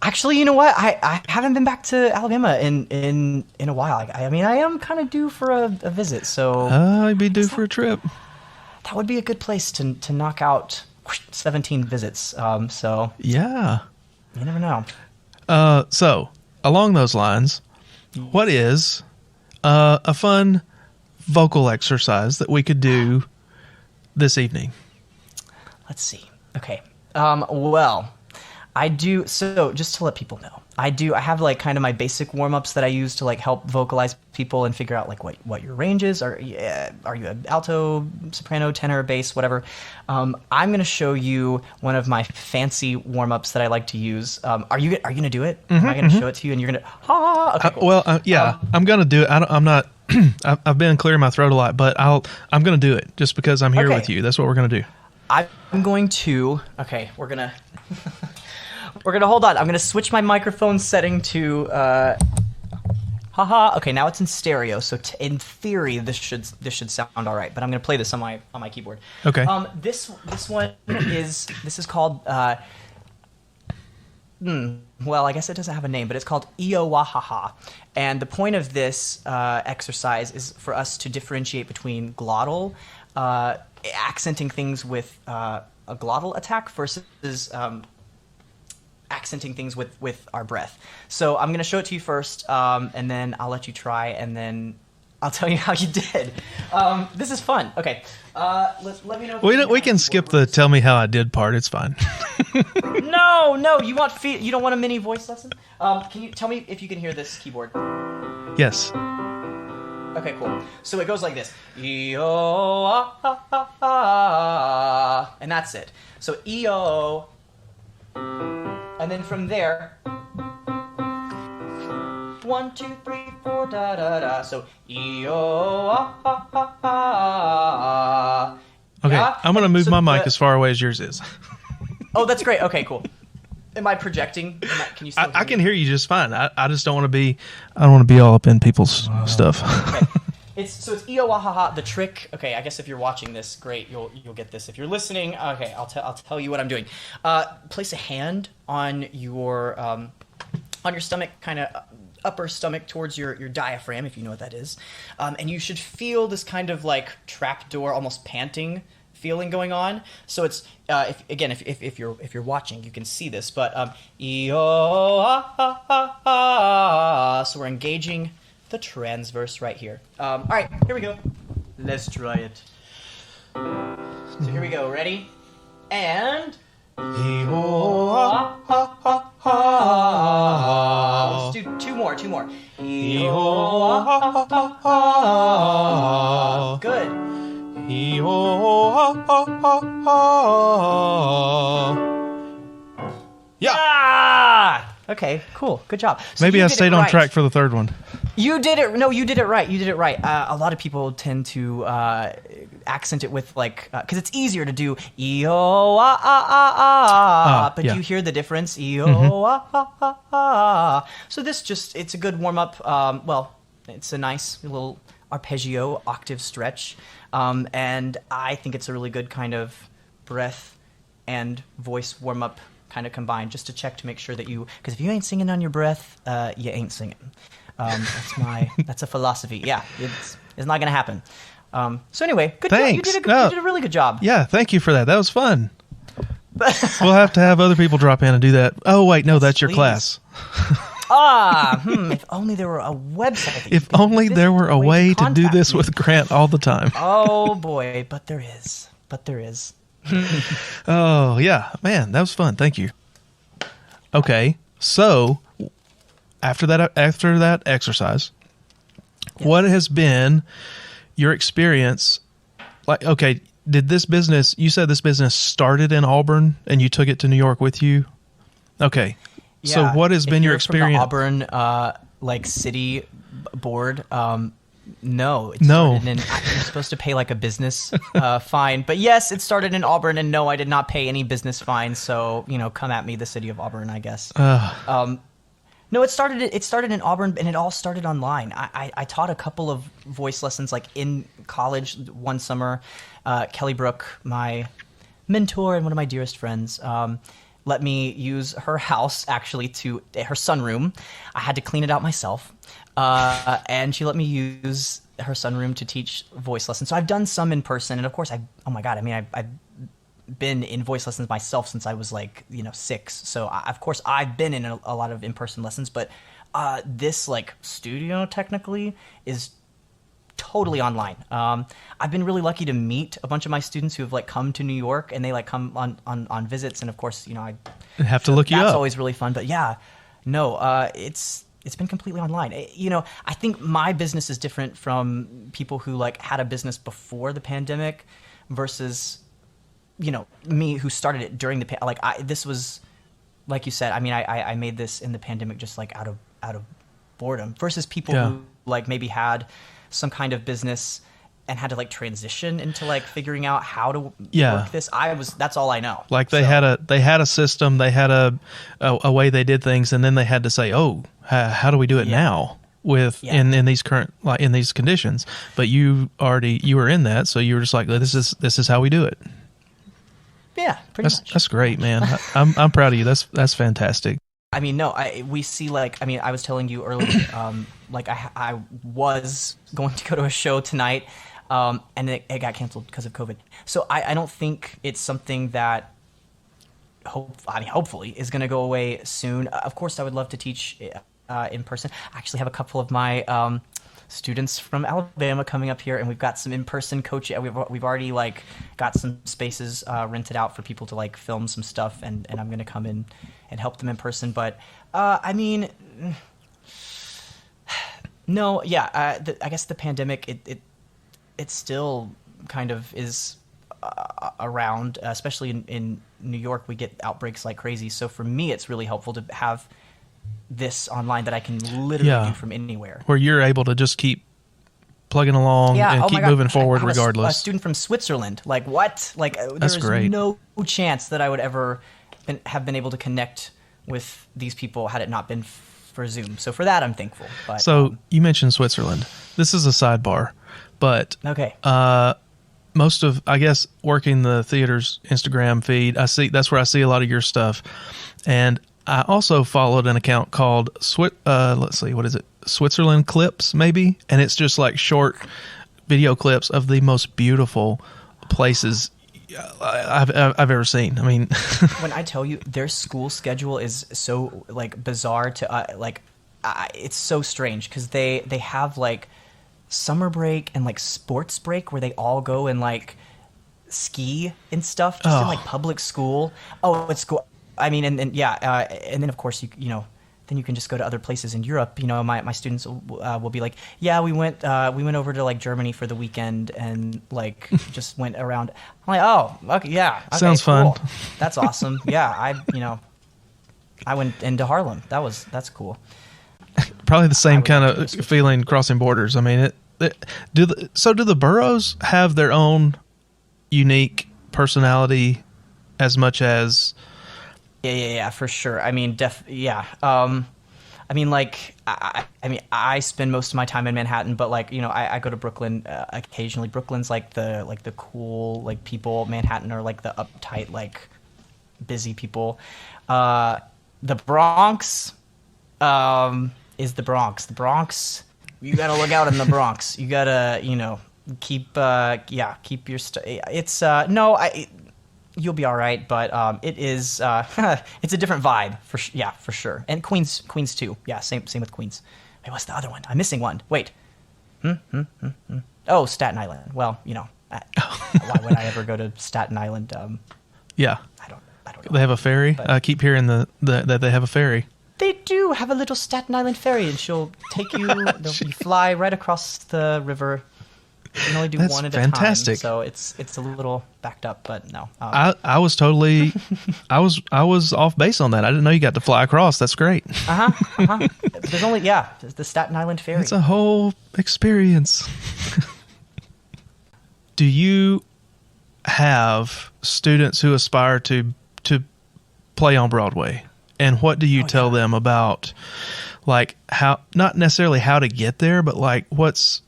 Actually, you know what? I haven't been back to Alabama in a while. I mean, I am kind of due for a visit, so I'd be due for a trip. That would be a good place to knock out 17 visits. So yeah, you never know. So along those lines, what is a fun vocal exercise that we could do this evening? Let's see. Okay. Well, I do. So just to let people know, I have like kind of my basic warm-ups that I use to like help vocalize people and figure out like what your range is. Are you an alto, soprano, tenor, bass, whatever? I'm going to show you one of my fancy warm-ups that I like to use. Are you going to do it? Am I going to show it to you and you're going to okay, cool. I'm going to do it. I'm not I've been clearing my throat a lot, but I'm going to do it just because I'm here with you. That's what we're going to do. I'm going to we're going to hold on. I'm going to switch my microphone setting to okay, now it's in stereo. So in theory this should sound all right, but I'm going to play this on my keyboard. Okay. This one is called well, I guess it doesn't have a name, but it's called Io-Wahaha. And the point of this exercise is for us to differentiate between glottal accenting things with a glottal attack versus accenting things with our breath. So I'm going to show it to you first, and then I'll let you try, and then I'll tell you how you did. This is fun. Okay. Let me know. We can skip the tell me how I did part. It's fine. No. You don't want a mini voice lesson? Can you tell me if you can hear this keyboard? Yes. Okay, cool. So it goes like this. E-O-A-A-A, and that's it. So E-O, and then from there, 1, 2, 3, 4, da da da. So E-O-A-A-A. Okay, Yeah? I'm going to move my mic as far away as yours is. Oh, that's great. Okay, cool. Am I projecting? Can you still I can hear you just fine. I just don't want to be. I don't want to be all up in people's stuff. Okay. It's Io-Wahaha. The trick. Okay, I guess if you're watching this, great. You'll get this. If you're listening, okay, I'll tell you what I'm doing. Place a hand on your stomach, kind of upper stomach towards your diaphragm, if you know what that is, and you should feel this kind of like trapdoor, almost panting feeling going on. So it's if you're watching, you can see this, but so we're engaging the transverse right here. All right, here we go. Let's try it. So here we go. Ready? And let's do two more. Good. Yeah. Okay. Cool. Good job. So maybe I stayed on track for the third one. You did it. No, you did it right. A lot of people tend to accent it with like because it's easier to do but you hear the difference. So this it's a good warm up. Well, it's a nice little arpeggio octave stretch, and I think it's a really good kind of breath and voice warm up kind of combined, just to check to make sure that because if you ain't singing on your breath, you ain't singing. That's a philosophy. Yeah, it's not gonna happen. So anyway, good Thanks. job. You did a really good job. Yeah, thank you for that. That was fun. We'll have to have other people drop in and do that. Oh wait, no, that's your class. If only there were a website. If only there were a way to do this with Grant all the time. Oh boy, but there is. Oh yeah, man, that was fun. Thank you. Okay, so after that exercise, what has been your experience? Like, okay, you said this business started in Auburn and you took it to New York with you? Okay. So what has been your experience? From the Auburn city board. No, you're supposed to pay like a business fine. But yes, it started in Auburn, and no, I did not pay any business fine. So come at me, the city of Auburn, I guess. No, it started in Auburn, and it all started online. I taught a couple of voice lessons like in college one summer. Kelly Brook, my mentor and one of my dearest friends, let me use her house, actually, her sunroom. I had to clean it out myself. And she let me use her sunroom to teach voice lessons. So I've done some in person. And of course, I've been in voice lessons myself since I was 6. So of course, I've been in a lot of in-person lessons. But this studio technically is totally online. I've been really lucky to meet a bunch of my students who have come to New York, and they come on visits. And of course, I have to look you up. That's always really fun. But yeah, no, it's been completely online. I think my business is different from people who had a business before the pandemic versus me who started it during the this was, like you said, I made this in the pandemic just out of boredom versus people who maybe had some kind of business and had to transition into figuring out how to work this. That's all I know. They had a system, they had a way they did things, and then they had to say, oh, how do we do it now in these current in these conditions? But you were in that, so you were just this is how we do it. Yeah, pretty much. That's great, man. I'm proud of you. That's fantastic. We see I was telling you earlier, I was going to go to a show tonight, and it got canceled because of COVID. So I don't think it's something that hopefully is going to go away soon. Of course, I would love to teach in person. I actually have a couple of my students from Alabama coming up here, and we've got some in-person coaching. We've already got some spaces rented out for people to film some stuff, and I'm going to come in and help them in person. But I guess the pandemic it still kind of is around, especially in New York. We get outbreaks like crazy. So for me, it's really helpful to have this online that I can literally do from anywhere. Where you're able to just keep plugging along and keep moving forward regardless. A student from Switzerland. What? There's no chance that I would ever have been able to connect with these people had it not been for Zoom. So for that, I'm thankful. But, so you mentioned Switzerland. This is a sidebar, but okay. Most of, I guess, working the theater's Instagram feed, that's where I see a lot of your stuff. And I also followed an account called let's see, what is it? Switzerland Clips, maybe? And it's just short video clips of the most beautiful places I've ever seen. When I tell you their school schedule is so bizarre to it's so strange because they have summer break and sports break where they all go and ski and stuff just in public school. Oh, it's cool. And then of course then you can just go to other places in Europe. My students will be we went over to Germany for the weekend and just went around. I'm oh, okay, yeah, okay, sounds cool. fun. That's awesome. Yeah, I went into Harlem. That's cool. Probably the same kind of feeling crossing borders. Do the boroughs have their own unique personality as much as? Yeah, for sure. I spend most of my time in Manhattan, but I go to Brooklyn occasionally. Brooklyn's the cool people. Manhattan are the uptight busy people. The Bronx is the Bronx. The Bronx, you gotta look out in the Bronx. You gotta keep your it's you'll be all right, but it is it's a different vibe for sure. And Queens too. Yeah, same with Queens. Wait, what's the other one? I'm missing one. Wait. Oh, Staten Island. Well, why would I ever go to Staten Island? Yeah. I don't know. They have a ferry. I keep hearing that they have a ferry. They do have a little Staten Island ferry, and she'll take you. You fly right across the river. You can only do That's one at fantastic. a time, so it's a little backed up, but no. I was totally, I was off base on that. I didn't know you got to fly across. That's great. There's only the Staten Island ferry. It's a whole experience. Do you have students who aspire to play on Broadway? And what do you tell them about, like, how, not necessarily how to get there, but like what's,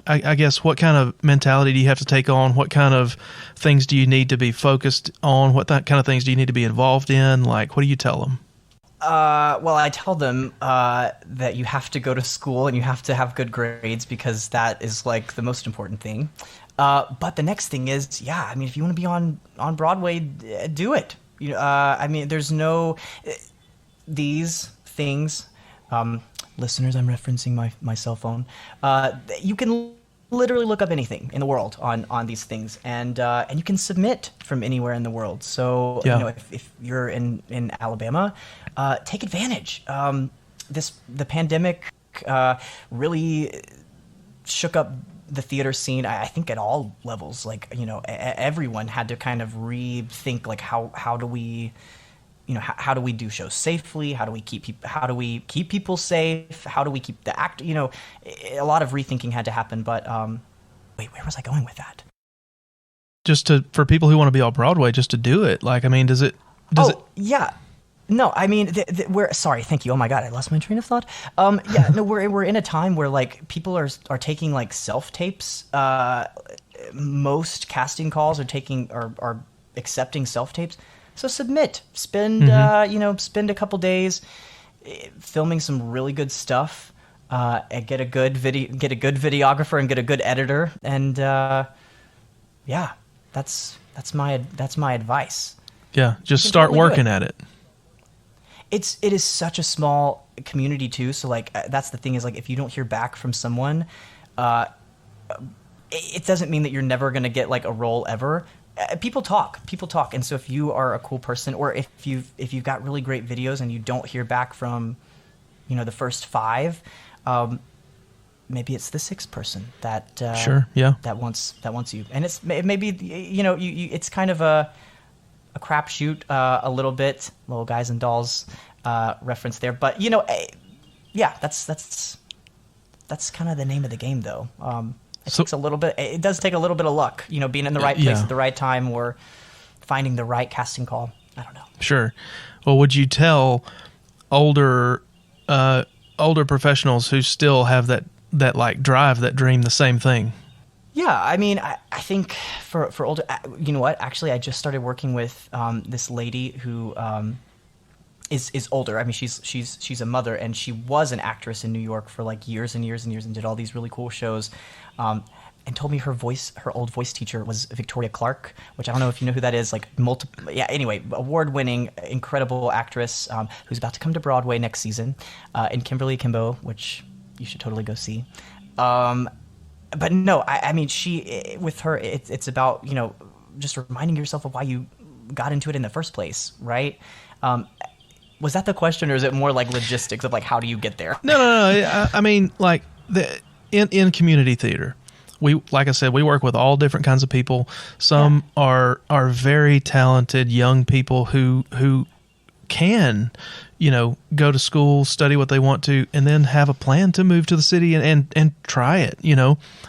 I guess, what kind of mentality do you have to take on? What kind of things do you need to be focused on? What kind of things do you need to be involved in? Like, what do you tell them? Well, I tell them that you have to go to school and you have to have good grades because that is like the most important thing. But the next thing is, if you want to be on Broadway, do it. There's no these things. Listeners, I'm referencing my cell phone. You can literally look up anything in the world on these things, and you can submit from anywhere in the world. So if you're in Alabama, take advantage. The pandemic really shook up the theater scene. I think at all levels. Like everyone had to kind of rethink like how do we. How do we do shows safely? How do we keep people safe? How do we keep the act? A lot of rethinking had to happen. But wait, where was I going with that? For people who want to be on Broadway, just to do it. Like, I mean, does it? Yeah. No, I mean, we're sorry. Thank you. Oh my God, I lost my train of thought. We're in a time where like people are taking like self-tapes. Most casting calls are accepting self-tapes. So submit, spend a couple days filming some really good stuff, and get a good videographer and get a good editor, and that's my advice. Yeah, just start working at it. It is such a small community too, so like that's the thing is like if you don't hear back from someone, it doesn't mean that you're never gonna get like a role ever. People talk, and so if you are a cool person, or if you've got really great videos and you don't hear back from, the first 5, maybe it's the 6th person that that wants you, and it's maybe it's kind of a crapshoot a little bit, little guys and dolls reference there, but that's kind of the name of the game though. It does take a little bit of luck, being in the right place at the right time or finding the right casting call. I don't know. Sure. Well, would you tell older professionals who still have that like drive, that dream, the same thing? Yeah, I mean, I think for older, you know what? Actually, I just started working with this lady who is older. I mean, she's a mother, and she was an actress in New York for like years and years and years, and did all these really cool shows. And told me her old voice teacher was Victoria Clark, which I don't know if you know who that is. Like anyway, award-winning, incredible actress who's about to come to Broadway next season in Kimberly Kimbo, which you should totally go see. But no, I mean, with her, it's about just reminding yourself of why you got into it in the first place, right? Was that the question, or is it more like logistics of like how do you get there? No. I mean, like in community theater, like I said, we work with all different kinds of people. Some are very talented young people who can, go to school, study what they want to, and then have a plan to move to the city and try it.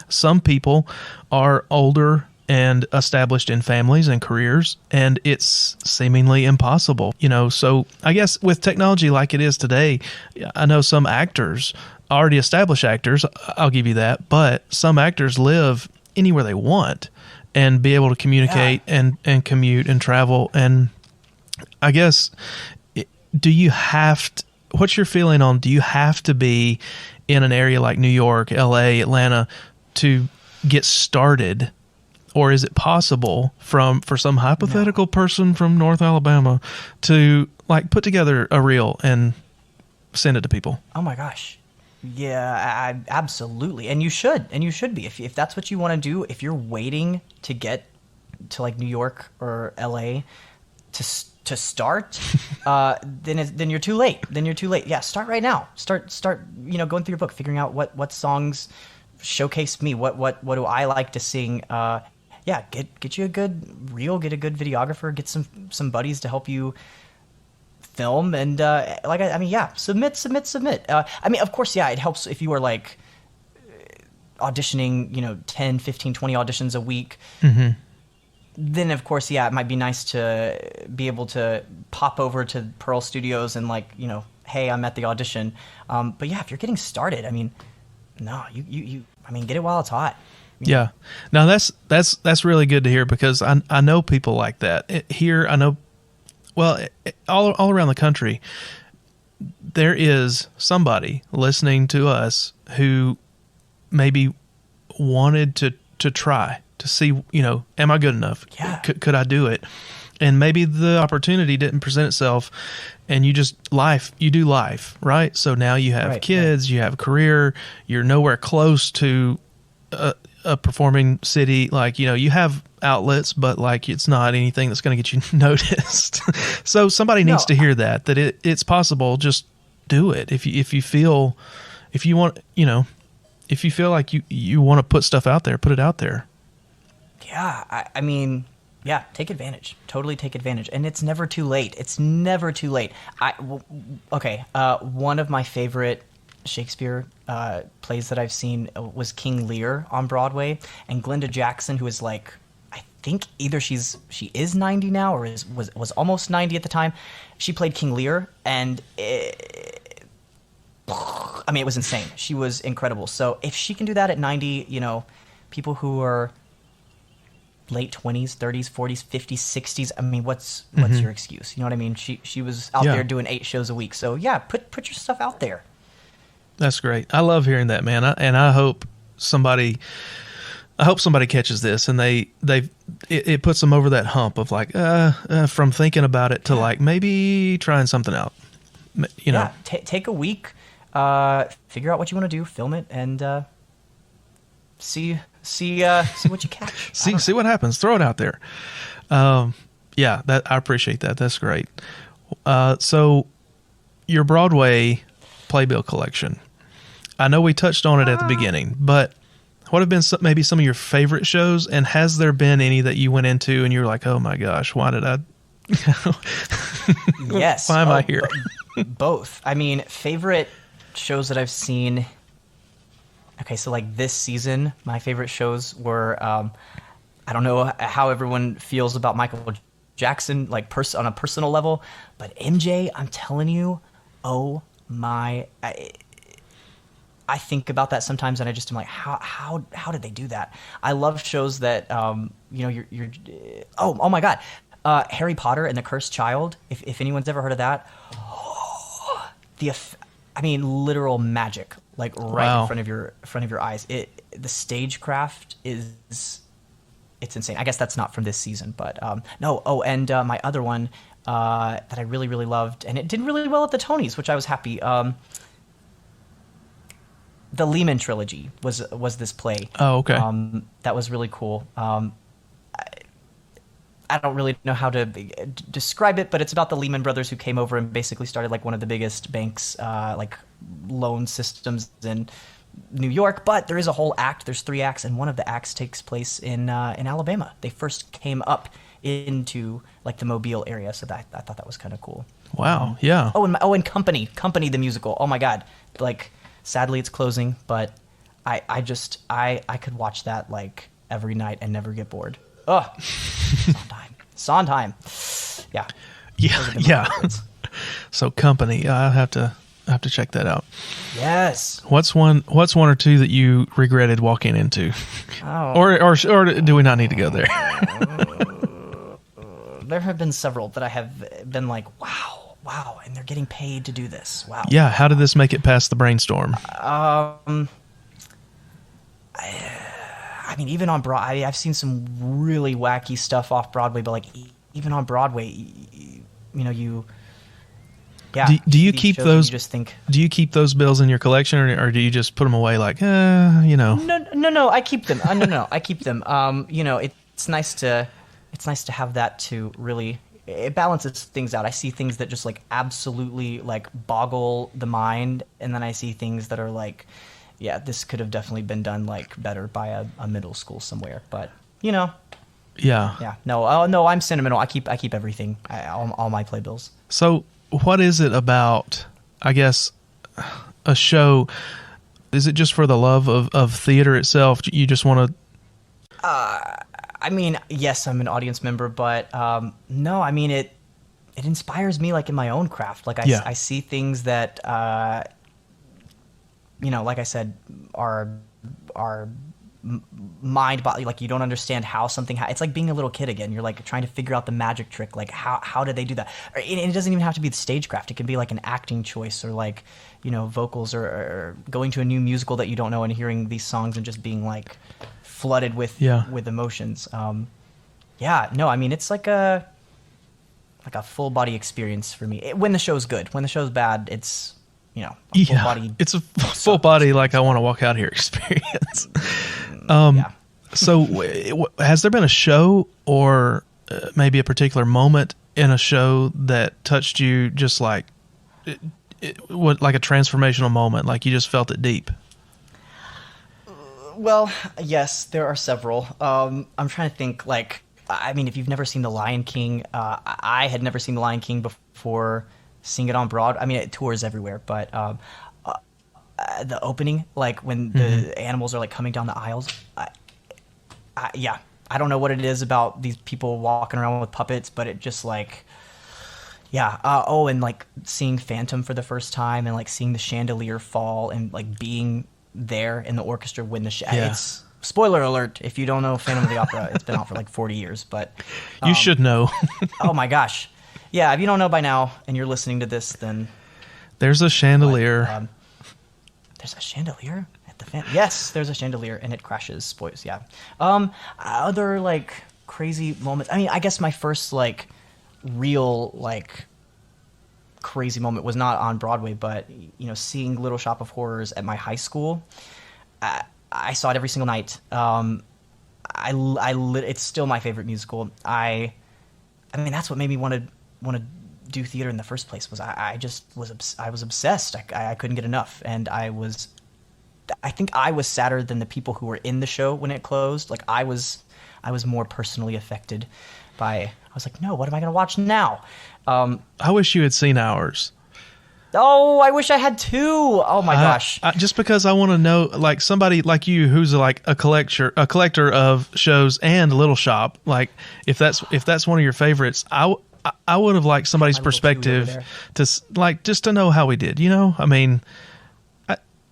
Some people are older and established in families and careers, and it's seemingly impossible. So I guess with technology like it is today, I know some actors, already established actors, I'll give you that, but some actors live anywhere they want and be able to communicate and commute and travel. And I guess, what's your feeling on, do you have to be in an area like New York, LA, Atlanta to get started? Or is it possible for some hypothetical person from North Alabama to like put together a reel and send it to people? Oh my gosh. Yeah, absolutely. And you should be. If that's what you want to do, if you're waiting to get to like New York or LA to start, then you're too late. Yeah, start right now. Start going through your book, figuring out what songs showcase me. What do I like to sing? Yeah, get you a good reel, get a good videographer, get some buddies to help you film, and submit. I mean, of course, yeah, it helps if you are like auditioning, 10, 15, 20 auditions a week. Mm-hmm. Then of course, yeah, it might be nice to be able to pop over to Pearl Studios and hey, I'm at the audition. But yeah, if you're getting started, I mean, no, you get it while it's hot. Yeah. Now that's really good to hear, because I know people like that. Here, I know, well, all around the country, there is somebody listening to us who maybe wanted to try to see, am I good enough? Yeah. Could I do it? And maybe the opportunity didn't present itself, and you do life, right? So now you have kids, you have a career, you're nowhere close to a performing city. Like, you have outlets, but like, it's not anything that's going to get you noticed. So somebody needs to hear that it's possible. Just do it. If you feel like you want to put stuff out there, put it out there. Yeah. I mean, yeah, take advantage. Totally take advantage. And it's never too late. It's never too late. One of my favorite Shakespeare plays that I've seen was King Lear on Broadway, and Glenda Jackson, who is like, I think either she is 90 now or was almost 90 at the time. She played King Lear, and it was insane. She was incredible. So if she can do that at 90, people who are late 20s, 30s, 40s, 50s, 60s, I mean, what's your excuse? You know what I mean? She was out there doing 8 shows a week. So yeah, put your stuff out there. That's great. I love hearing that, man. I hope somebody catches this, and it puts them over that hump of like, from thinking about it to like maybe trying something out. Yeah, take a week, figure out what you want to do, film it, and see what you catch. see what happens. Throw it out there. Yeah, I appreciate that. That's great. So your Broadway Playbill collection. I know we touched on it at the beginning, but what have been maybe some of your favorite shows, and has there been any that you went into and you were like, oh my gosh, why did I? Yes. Why am I here? Both. I mean, favorite shows that I've seen. Okay, so like this season, my favorite shows were, I don't know how everyone feels about Michael Jackson, like on a personal level, but MJ, I'm telling you, oh my, I think about that sometimes, and I just am like, how did they do that? I love shows that, you're oh my God, Harry Potter and the Cursed Child. If anyone's ever heard of that, literal magic, like right in front of your eyes. The stagecraft it's insane. I guess that's not from this season, but no. Oh, and my other one that I really, really loved, and it did really well at the Tonys, which I was happy. The Lehman trilogy was this play. Oh, okay. That was really cool. I don't really know how to describe it, but it's about the Lehman Brothers who came over and basically started like one of the biggest banks, like loan systems in New York. But there is a whole act. There's 3 acts, and one of the acts takes place in Alabama. They first came up into like the Mobile area, so I thought that was kind of cool. Wow. Yeah. And Company the musical. Oh my God. Like, sadly it's closing, but I could watch that like every night and never get bored. Oh, Sondheim. Yeah. Yeah. So Company, I have to check that out. Yes. What's one or two that you regretted walking into? Oh. Or do we not need to go there? There have been several that I have been like, wow, and they're getting paid to do this. Wow. Yeah. How did this make it past the brainstorm? I mean, even on Broadway, I've seen some really wacky stuff off Broadway, but like even on Broadway, you. Yeah. Do you keep those? You just think. Do you keep those bills in your collection, or do you just put them away? Like, No. I keep them. No. I keep them. It's nice to have that to really. It balances things out. I see things that just like absolutely like boggle the mind, and then I see things that are like yeah, this could have definitely been done like better by a middle school somewhere. But you know, Yeah. No, oh no, I'm sentimental. I keep everything, all my playbills. So, what is it about, I guess, a show? Is it just for the love of theater itself? You just want to... I mean, yes, I'm an audience member, but no, I mean, it inspires me, like, in my own craft. Like, I see things that, you know, like I said, are mind body, like, you don't understand how something it's like being a little kid again. You're like trying to figure out the magic trick, like how did they do that? And it doesn't even have to be the stagecraft. It can be like an acting choice, or like, you know, vocals, or going to a new musical that you don't know and hearing these songs and just being like flooded with emotions. No, I mean, it's like a full body experience for me when the show's good. When the show's bad, it's, you know, a full body. It's a full body, like, I want to walk out here experience. So has there been a show or maybe a particular moment in a show that touched you, just like like a transformational moment, like you just felt it deep? Well, yes, there are several. I'm trying to think, like, I mean, if you've never seen The Lion King, I had never seen The Lion King before seeing it on Broadway. I mean, it tours everywhere, but the opening, like when the animals are like coming down the aisles, I don't know what it is about these people walking around with puppets, but it just like, and like seeing Phantom for the first time, and like seeing the chandelier fall, and like being there in the orchestra when it's spoiler alert if you don't know Phantom of the Opera. It's been out for like 40 years, but you should know. Oh my gosh. Yeah, if you don't know by now and you're listening to this, then there's a chandelier. There's a chandelier at the yes, there's a chandelier and it crashes. Spoilers. Yeah. Other like crazy moments. I mean, I guess my first like real like crazy moment was not on Broadway, but you know, seeing Little Shop of Horrors at my high school. I saw it every single night. It's still my favorite musical. I mean, that's what made me want to do theater in the first place. Was I was obsessed. I couldn't get enough, and I think I was sadder than the people who were in the show when it closed. Like I was more personally affected by. I was like, no, what am I going to watch now? I wish you had seen ours. Oh, I wish I had too. Oh my gosh! Just because I want to know, like somebody like you who's like a collector of shows and Little Shop. Like if that's one of your favorites, I would have liked somebody's perspective to like just to know how we did. You know, I mean,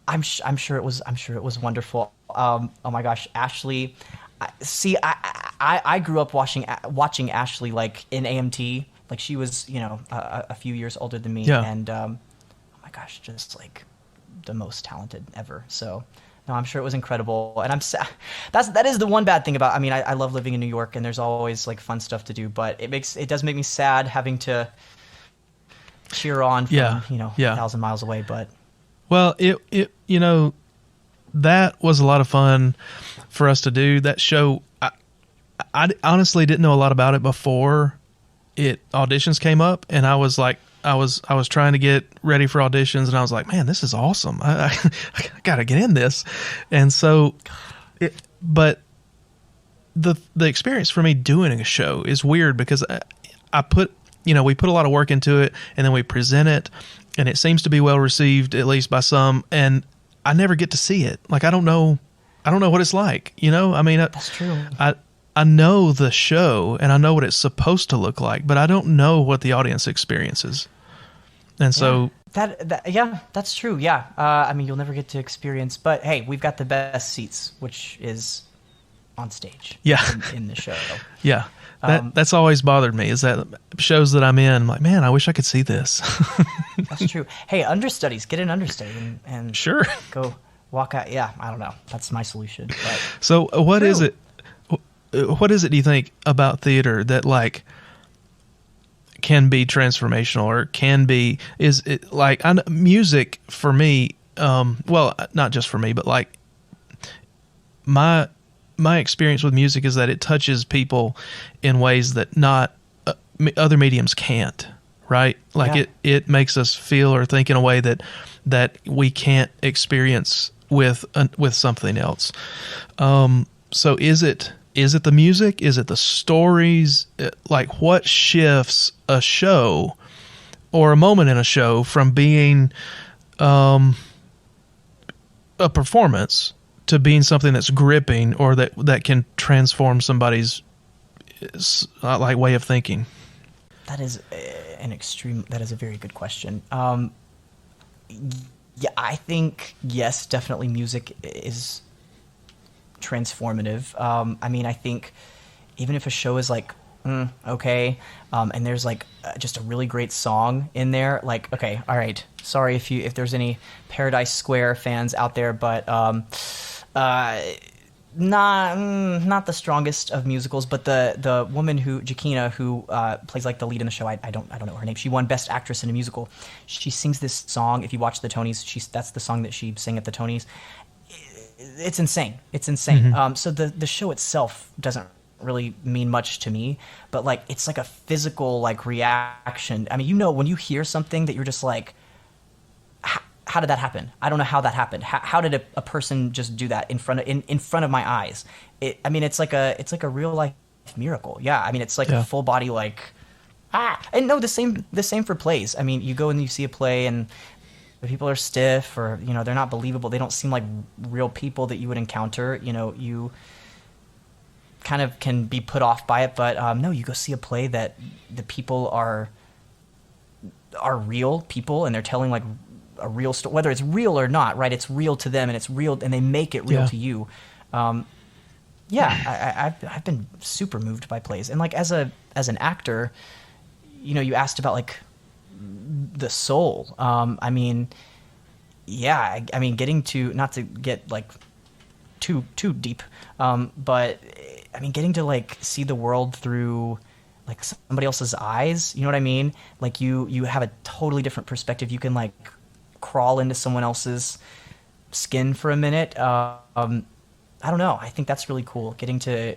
I'm sure it was wonderful. Oh my gosh, Ashley. See, I grew up watching Ashley like in AMT. Like she was, you know, a few years older than me, and oh my gosh, just like the most talented ever. So, no, I'm sure it was incredible, and I'm sad. That is the one bad thing about. I mean, I love living in New York, and there's always like fun stuff to do, but it does make me sad having to cheer on from 1,000 miles away. But well, it you know, that was a lot of fun for us to do that show. I honestly didn't know a lot about it before auditions came up, and I was like, I was trying to get ready for auditions, and I was like, man, this is awesome. I gotta get in this. And so, but the experience for me doing a show is weird because we put a lot of work into it, and then we present it, and it seems to be well received, at least by some, and I never get to see it. Like, I don't know what it's like, you know? I mean, that's true. I know the show and I know what it's supposed to look like, but I don't know what the audience experiences. And so that's true. Yeah. I mean, you'll never get to experience, but hey, we've got the best seats, which is on stage. Yeah. In the show. Yeah. That's always bothered me, is that shows that I'm in, I'm like, man, I wish I could see this. That's true. Hey, understudies, get an understudy and sure, go walk out. Yeah. I don't know. That's my solution. But so what is it? What is it, do you think, about theater that like can be transformational, or can be, is it like music for me? Well, not just for me, but like my experience with music is that it touches people in ways that not other mediums can't. Right? Like it makes us feel or think in a way that we can't experience with something else. So is it the music? Is it the stories? Like, what shifts a show or a moment in a show from being a performance to being something that's gripping or that can transform somebody's like way of thinking? That is a very good question. Yeah, I think, yes, definitely music is transformative. I mean, I think even if a show is like, okay, and there's like just a really great song in there, like, okay, all right, sorry if there's any Paradise Square fans out there, but not the strongest of musicals, but the woman Jakina, who plays like the lead in the show, I don't know her name. She won Best Actress in a Musical. She sings this song. If you watch the Tonys, that's the song that she sang at the Tonys. It's insane. It's insane. Mm-hmm. So the show itself doesn't really mean much to me, but like it's like a physical like reaction. I mean, when you hear something that you're just like, how did that happen? I don't know how that happened. How did a person just do that in front of my eyes? It's like a real life miracle. Yeah. I mean, it's like a full body like and no, the same for plays. I mean, you go and you see a play and the people are stiff or they're not believable. They don't seem like real people that you would encounter. You kind of can be put off by it, but no, you go see a play that the people are real people and they're telling like a real story, whether it's real or not, right? It's real to them and it's real, and they make it real to you. I've been super moved by plays, and like as an actor, you asked about like the soul. I mean, getting to, not to get like too deep, but I mean, getting to like see the world through like somebody else's eyes, you know what I mean? Like you have a totally different perspective. You can like crawl into someone else's skin for a minute. I don't know. I think that's really cool. Getting to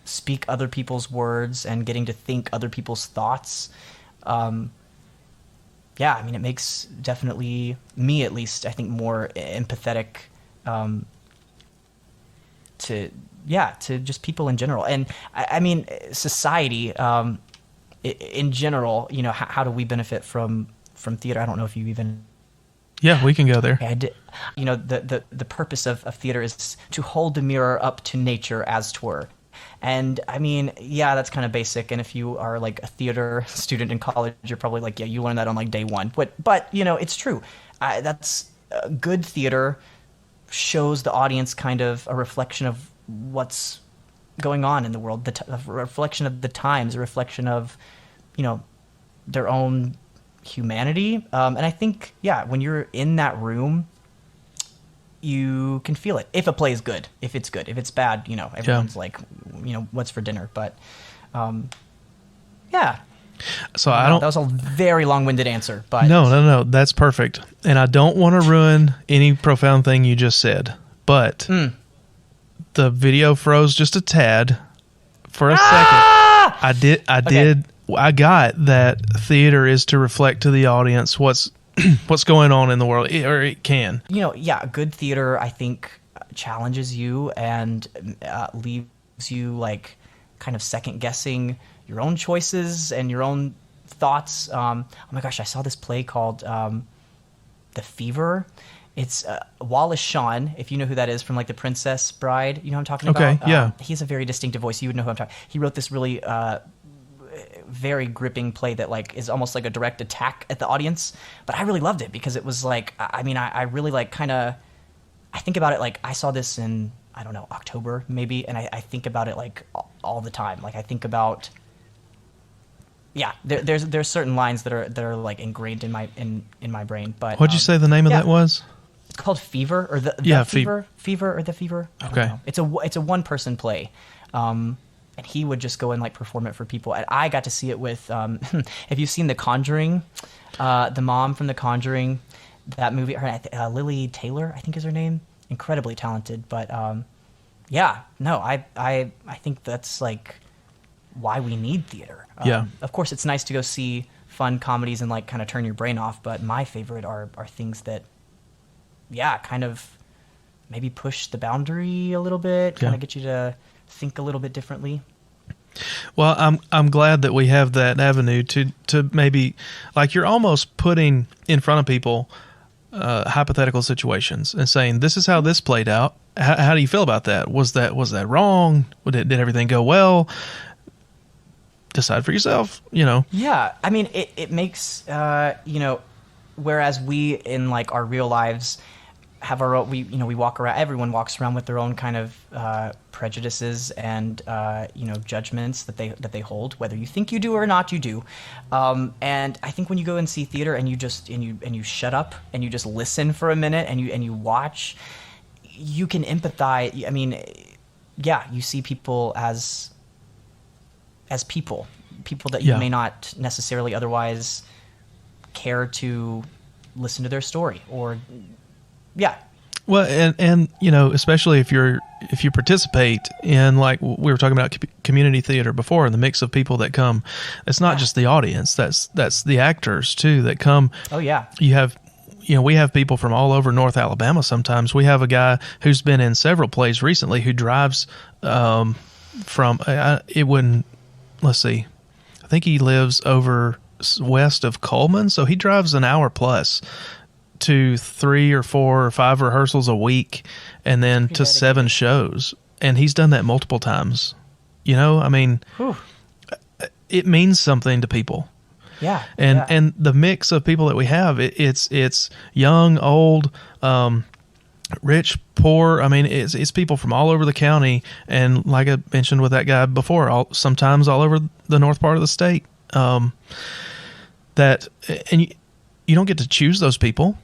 speak other people's words and getting to think other people's thoughts. I mean, it makes definitely me, at least, I think, more empathetic to just people in general. And I mean, society in general, how do we benefit from theater? I don't know if you even... Yeah, we can go there. The purpose of theater is to hold the mirror up to nature, as 'twere. And I mean, yeah, that's kind of basic. And if you are like a theater student in college, you're probably like, yeah, you learn that on like day one. But it's true. That's good theater shows the audience kind of a reflection of what's going on in the world, a reflection of the times, a reflection of, their own humanity. And I think, when you're in that room, you can feel it. If a play is good, if it's good, if it's bad, everyone's like, what's for dinner? But, So I don't... That was a very long-winded answer, but... No, that's perfect. And I don't want to ruin any profound thing you just said, but the video froze just a tad for a second. I got that theater is to reflect to the audience what's going on in the world, or it can. Good theater, I think, challenges you and leaves you like kind of second guessing your own choices and your own thoughts. Oh my gosh, I saw this play called The Fever. It's Wallace Shawn, if you know who that is from like The Princess Bride. You know what I'm talking about? Okay, yeah. He has a very distinctive voice. You would know who I'm talking. He wrote this really very gripping play that like is almost like a direct attack at the audience. But I really loved it because it was like, I really like kind of, I think about it like I saw this in, I don't know, October maybe, and I think about it like all the time. Like I think about, there's certain lines that are like ingrained in my brain. But what'd you say the name of that was? It's called Fever, or the Fever or The Fever. I don't know. It's a one person play. And he would just go and like perform it for people. And I got to see it with, have you seen The Conjuring? The mom from The Conjuring, that movie, Lily Taylor, I think is her name. Incredibly talented. But I think that's like why we need theater. Of course, it's nice to go see fun comedies and like kind of turn your brain off. But my favorite are things that kind of maybe push the boundary a little bit, kind of get you to think a little bit differently. Well, I'm glad that we have that avenue to maybe, like, you're almost putting in front of people hypothetical situations and saying, this is how this played out. How do you feel about that? Was that wrong? Did everything go well? Decide for yourself, Yeah, I mean, it makes whereas we in like our real lives have our own, we walk around. Everyone walks around with their own kind of prejudices and judgments that they hold, whether you think you do or not, you do. And I think when you go and see theater and you shut up and you just listen for a minute and you watch, you can empathize. I mean, you see people as people that you may not necessarily otherwise care to listen to their story or. Yeah. Well, and especially if you participate in, like we were talking about community theater before, and the mix of people that come, it's not just the audience, that's the actors too that come. Oh yeah. We have people from all over North Alabama. Sometimes we have a guy who's been in several plays recently who drives from let's see, I think he lives over west of Coleman, so he drives an hour plus to 3 or 4 or 5 rehearsals a week, and then to 7 shows. And he's done that multiple times. I mean, it means something to people. Yeah. And the mix of people that we have, it's young, old, rich, poor. I mean, it's people from all over the county. And like I mentioned with that guy before, sometimes all over the north part of the state. And you don't get to choose those people.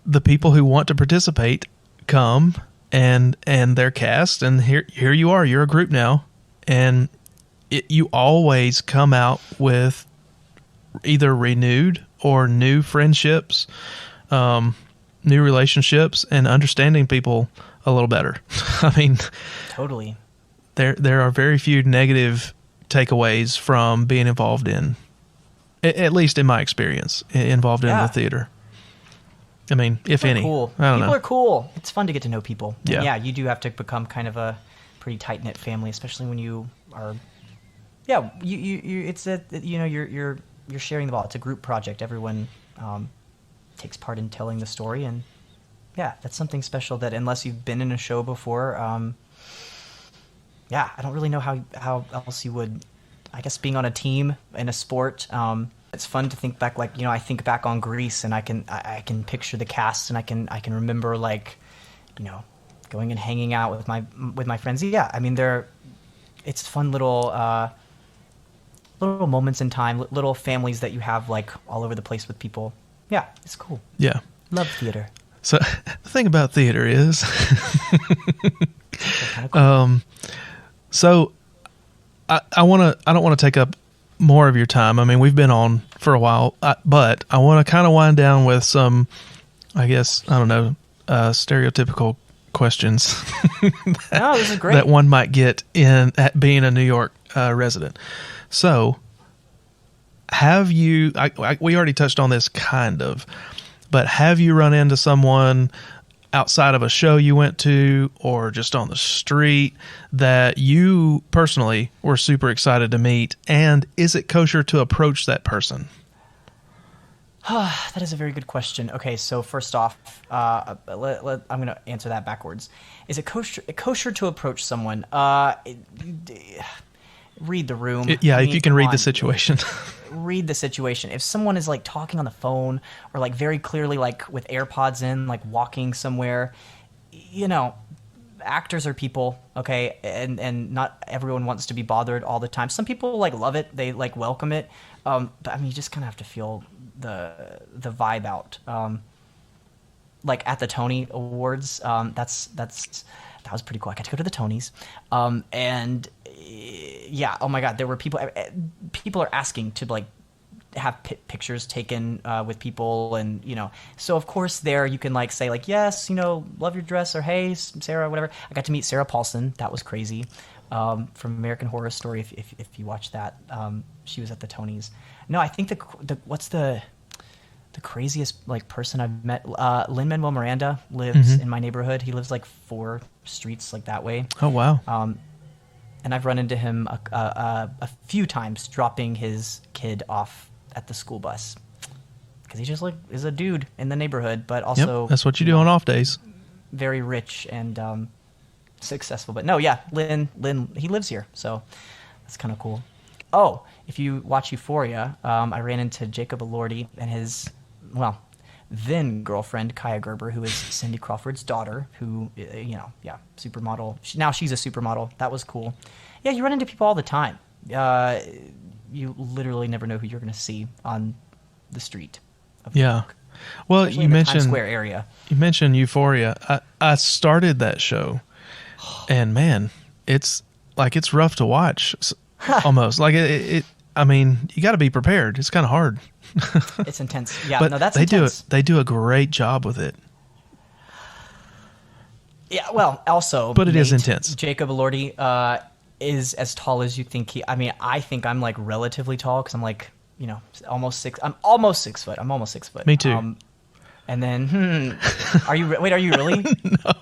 The people who want to participate come and they're cast, and here you are. You're a group now, and you always come out with either renewed or new friendships, new relationships, and understanding people a little better. I mean, totally. There are very few negative takeaways from being involved in, at least in my experience, involved in the theater. I mean, if any. Cool. I don't know. People are cool. It's fun to get to know people. Yeah. And you do have to become kind of a pretty tight knit family, especially when you are. Yeah, you're sharing the ball. It's a group project. Everyone takes part in telling the story, and that's something special that unless you've been in a show before, I don't really know how else you would. I guess being on a team in a sport. It's fun to think back, like, I think back on Grease, and I can picture the cast, and I can remember, like, going and hanging out with my friends. Yeah, I mean, it's fun little moments in time, little families that you have, like, all over the place with people. Yeah, it's cool. Yeah, love theater. So the thing about theater is, kind of cool. So I don't want to take up more of your time. I mean, we've been on for a while, but I want to kind of wind down with some, I guess, stereotypical questions this is great. that one might get at being a New York resident. So have you, we already touched on this kind of, but have you run into someone outside of a show you went to or just on the street that you personally were super excited to meet? And is it kosher to approach that person? That is a very good question. Okay, so first off, I'm going to answer that backwards. Is it kosher to approach someone? Read the room. If you can read the situation. Read the situation. If someone is like talking on the phone or like very clearly like with AirPods in, like walking somewhere, actors are people, okay, and not everyone wants to be bothered all the time. Some people like love it, they like welcome it, but I mean, you just kind of have to feel the vibe out. Like at the Tony Awards, that was pretty cool. I got to go to the Tonys, and oh my God, there were people are asking to like have pictures taken with people, and so of course there you can like say like, yes, love your dress, or hey Sarah, whatever. I got to meet Sarah Paulson. That was crazy, from American Horror Story. If you watch that, she was at the Tonys. No, I think what's the the craziest like person I've met. Lin-Manuel Miranda lives in my neighborhood. He lives like 4 streets like that way. Oh wow. And I've run into him a few times dropping his kid off at the school bus because he just like is a dude in the neighborhood, but also that's what you do on off days. Very rich and successful. But no, yeah, Lin, he lives here, so that's kind of cool. Oh, if you watch Euphoria, I ran into Jacob Elordi and his then girlfriend Kaya Gerber, who is Cindy Crawford's daughter, who, supermodel. Now she's a supermodel. That was cool. Yeah, you run into people all the time. You literally never know who you're going to see on the street of New York. Well, Especially you in the mentioned Times Square area. You mentioned Euphoria. I started that show, and man, it's rough to watch. Almost like it. I mean, you got to be prepared. It's kind of hard. It's intense. Yeah, but no, that's they intense. They do a great job with it. Yeah, well, also, but it is intense. Jacob Elordi is as tall as you think he. I mean, I think I'm like relatively tall because I'm like almost 6. I'm almost 6 foot. I'm almost 6 foot. Me too. And then, are you? Wait, are you really? No.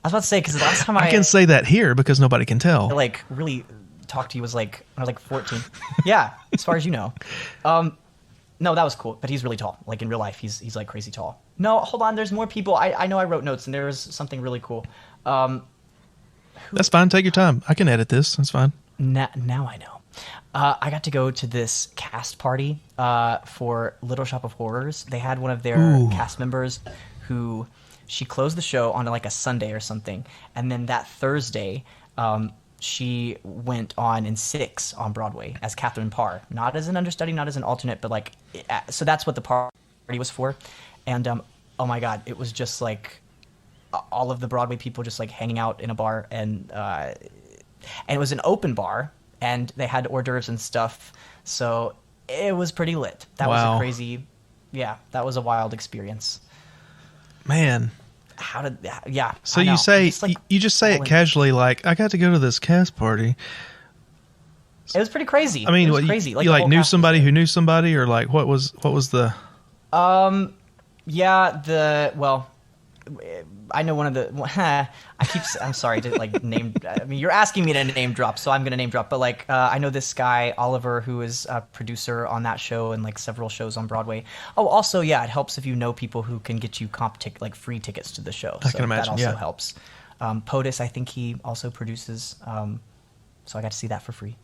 I was about to say because the last time I can say that here because nobody can tell. Like really talked to you was like I was like 14. Yeah, as far as you know. No, that was cool, but he's really tall. Like in real life, he's like crazy tall. No, hold on. There's more people. I know I wrote notes, and there was something really cool. That's fine. Take your time. I can edit this. That's fine. Now I know. I got to go to this cast party for Little Shop of Horrors. They had one of their cast members who she closed the show on like a Sunday or something, and then that Thursday, she went on in 6 on Broadway as Catherine Parr, not as an understudy, not as an alternate, but like, so that's what the party was for. And oh my God, it was just like all of the Broadway people just like hanging out in a bar, and it was an open bar, and they had hors d'oeuvres and stuff, so it was pretty lit. That was a crazy, that was a wild experience. Man. So you say you just say it casually, like I got to go to this cast party. It was pretty crazy. I mean, it was crazy. You like knew somebody who knew somebody, or like what was the? I know one of the. I'm sorry to like name. I mean, you're asking me to name drop, so I'm gonna name drop. But like, I know this guy Oliver, who is a producer on that show and like several shows on Broadway. Oh, also, it helps if you know people who can get you like free tickets to the show. I can imagine. That also helps. POTUS, I think he also produces. So I got to see that for free.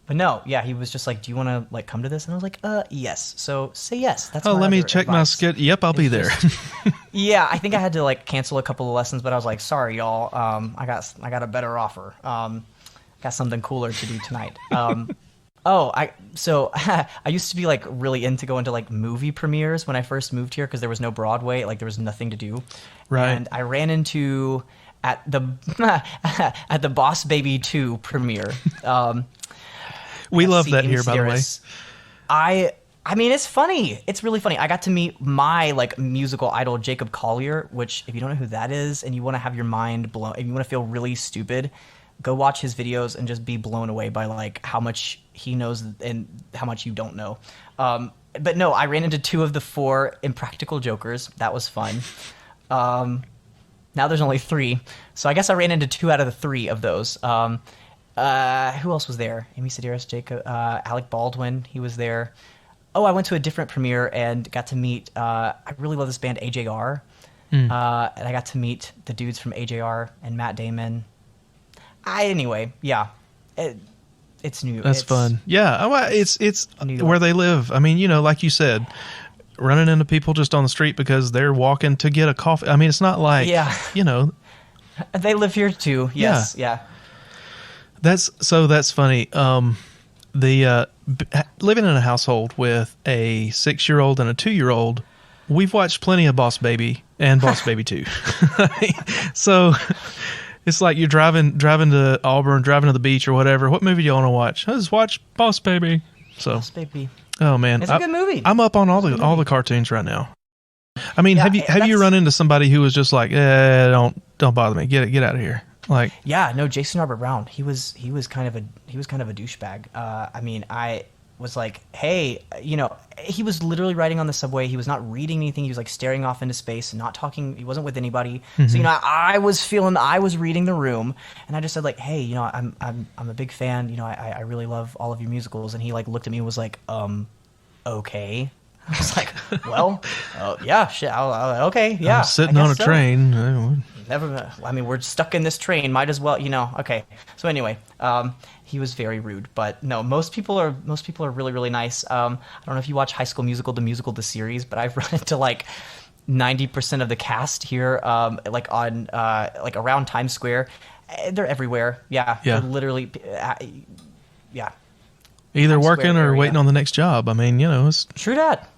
But no, he was just like, "Do you want to like come to this?" And I was like, yes." So say yes. That's let me check my schedule. Yep, I'll be there. I think I had to like cancel a couple of lessons, but I was like, "Sorry, y'all. I got a better offer. Got something cooler to do tonight." I used to be like really into going to like movie premieres when I first moved here because there was no Broadway, like there was nothing to do. Right. And I ran into at the Boss Baby 2 premiere. We love that here, by the way. I mean, it's funny. It's really funny. I got to meet my like musical idol, Jacob Collier, which if you don't know who that is and you want to have your mind blown, if you want to feel really stupid, go watch his videos and just be blown away by like how much he knows and how much you don't know. But no, I ran into 2 of the 4 Impractical Jokers. That was fun. Now there's only 3. So I guess I ran into 2 out of the 3 of those. Who else was there? Amy Sedaris, Jacob, Alec Baldwin. He was there. Oh, I went to a different premiere and got to meet. I really love this band AJR, and I got to meet the dudes from AJR and Matt Damon. It's New York. That's fun. Yeah, it's where they live. I mean, like you said, running into people just on the street because they're walking to get a coffee. I mean, it's not like they live here too. Yes, yeah. That's funny. Living in a household with a 6-year-old and a 2-year-old, we've watched plenty of Boss Baby and Boss Baby 2. So it's like you're driving to Auburn, driving to the beach or whatever. What movie do you want to watch? Let's watch Boss Baby. So, Boss Baby. Oh man, it's a good movie. I'm up on all the cartoons right now. I mean, have you run into somebody who was just like, don't bother me, get out of here? Like, no, Jason Robert Brown. He was kind of a douchebag. I mean, was like, hey, he was literally riding on the subway. He was not reading anything. He was like staring off into space and not talking. He wasn't with anybody. So, I was reading the room, and I just said like, hey, I'm a big fan. I really love all of your musicals. And he like looked at me and was like, okay. I was like, well, yeah, shit. Okay. Yeah. I'm sitting on a train. We're stuck in this train. Might as well, okay. So anyway, he was very rude, but no, most people are really, really nice. I don't know if you watch High School Musical, the series, but I've run into like 90% of the cast here, like on, like around Times Square. They're everywhere. Yeah. They're literally, yeah. Either Times working or waiting on the next job. I mean, it's true that.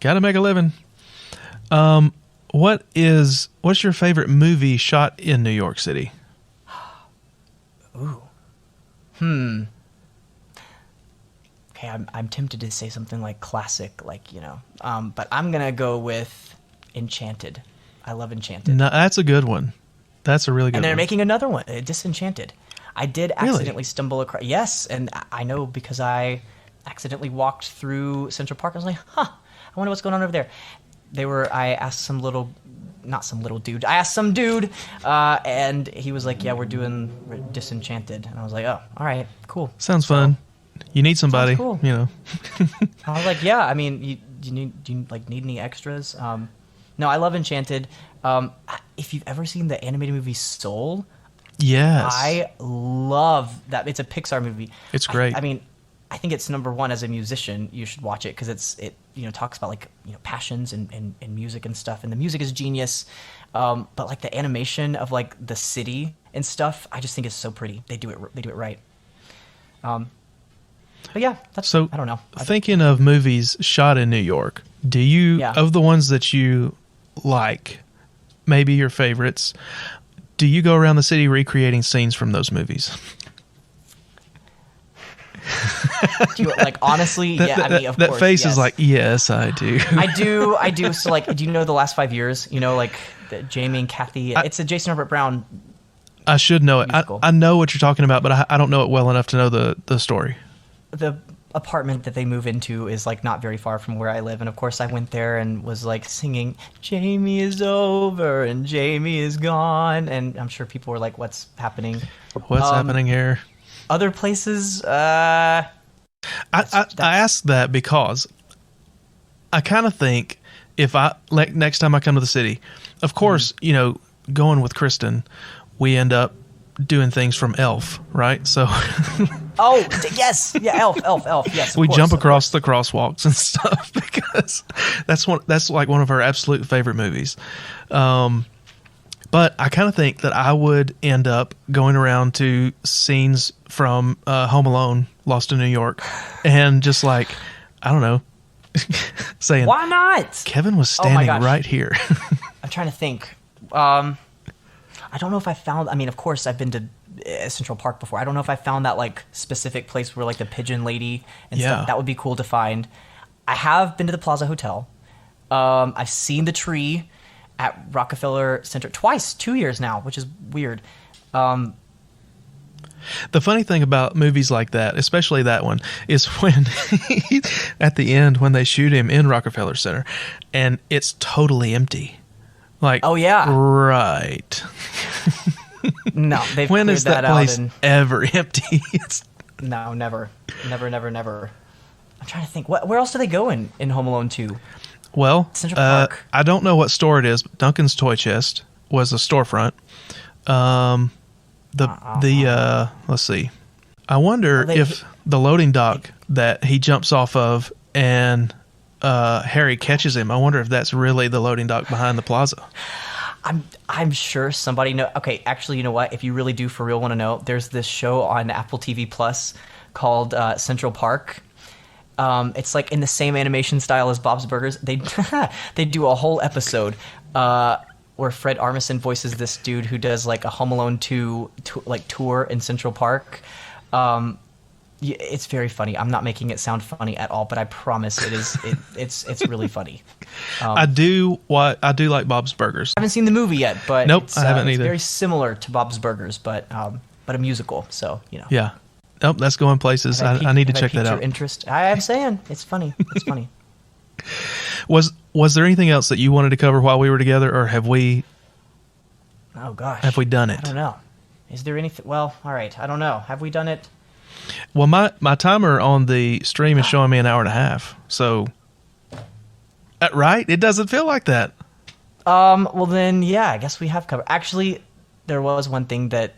Got to make a living. What's your favorite movie shot in New York City? Ooh. Okay, I'm tempted to say something like classic, like, but I'm going to go with Enchanted. I love Enchanted. No, that's a good one. That's a really good one. And they're making another one, Disenchanted. I did accidentally stumble across... Yes, and I know because I accidentally walked through Central Park. I was like, I wonder what's going on over there. I asked some dude, and he was like, yeah, we're Disenchanted. And I was like, oh, all right, cool. Sounds fun. You need somebody, cool. I was like, yeah, I mean, do you need any extras? No, I love Enchanted. If you've ever seen the animated movie Soul, yes, I love that. It's a Pixar movie. It's great. I think it's number one as a musician. You should watch it because it talks about like passions and music and stuff, and the music is genius. But like the animation of like the city and stuff, I just think it's so pretty. They do it right. But yeah, I don't know. Thinking of movies shot in New York, do you of the ones that you like, maybe your favorites, do you go around the city recreating scenes from those movies? Do you, like, honestly? Of course. That face is like, yes, I do. I do. So, like, do you know The Last 5 Years? Like Jamie and Kathy. It's a Jason Herbert Brown. I should know it. I know what you're talking about, but I don't know it well enough to know the story. The apartment that they move into is like not very far from where I live, and of course I went there and was like singing "Jamie is over" and "Jamie is gone," and I'm sure people were like, "What's happening? What's happening here?" Other places, I ask that because I kind of think if next time I come to the city, of course, going with Kristen, we end up doing things from Elf, right? So, yes, yeah, Elf, yes. We jump across the crosswalks and stuff because that's like one of our absolute favorite movies. But I kind of think that I would end up going around to scenes from Home Alone, Lost in New York, and just like, I don't know, saying, why not? Kevin was standing right here. I'm trying to think. I don't know if I found, of course I've been to Central Park before. I don't know if I found that like specific place where like the pigeon lady and stuff. That would be cool to find. I have been to the Plaza Hotel. I've seen the tree at Rockefeller Center twice, 2 years now, which is weird. The funny thing about movies like that, especially that one, is when at the end when they shoot him in Rockefeller Center and it's totally empty. Like, oh yeah, right. No, they've when is that place ever empty? No, never. I'm trying to think. Where else do they go in Home Alone 2? Well, Central Park. I don't know what store it is, but Duncan's Toy Chest was a storefront. Let's see. I wonder if the loading dock that he jumps off of and Harry catches him. I wonder if that's really the loading dock behind the plaza. I'm sure somebody know. Okay, actually, you know what? If you really do for real want to know, there's this show on Apple TV Plus called Central Park. It's like in the same animation style as Bob's Burgers. They do a whole episode where Fred Armisen voices this dude who does like a Home Alone 2 tour in Central Park. It's very funny. I'm not making it sound funny at all, but I promise it is. It's really funny. I do like Bob's Burgers. I haven't seen the movie yet, but nope, I haven't either. It's very similar to Bob's Burgers, but a musical. So Yeah. Oh, that's going places. I need to check that out. Your interest? I'm saying it's funny. It's funny. Was there anything else that you wanted to cover while we were together, or have we? Oh gosh, have we done it? I don't know. Is there anything? Well, all right. I don't know. Have we done it? Well, my timer on the stream is showing me an hour and a half. So, right? It doesn't feel like that. Well then, yeah. I guess we have covered. Actually, there was one thing that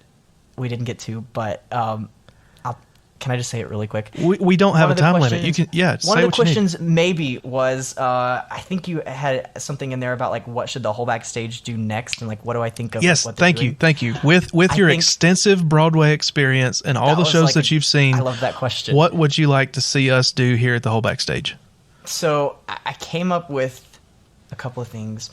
we didn't get to, but can I just say it really quick? We don't have a time limit. You can, yeah. One of the questions maybe was, I think you had something in there about like what should the Whole Backstage do next, and like what do I think of? Yes, what thank you. With your extensive Broadway experience and all the shows that you've seen, I love that question. What would you like to see us do here at the Whole Backstage? So I came up with a couple of things.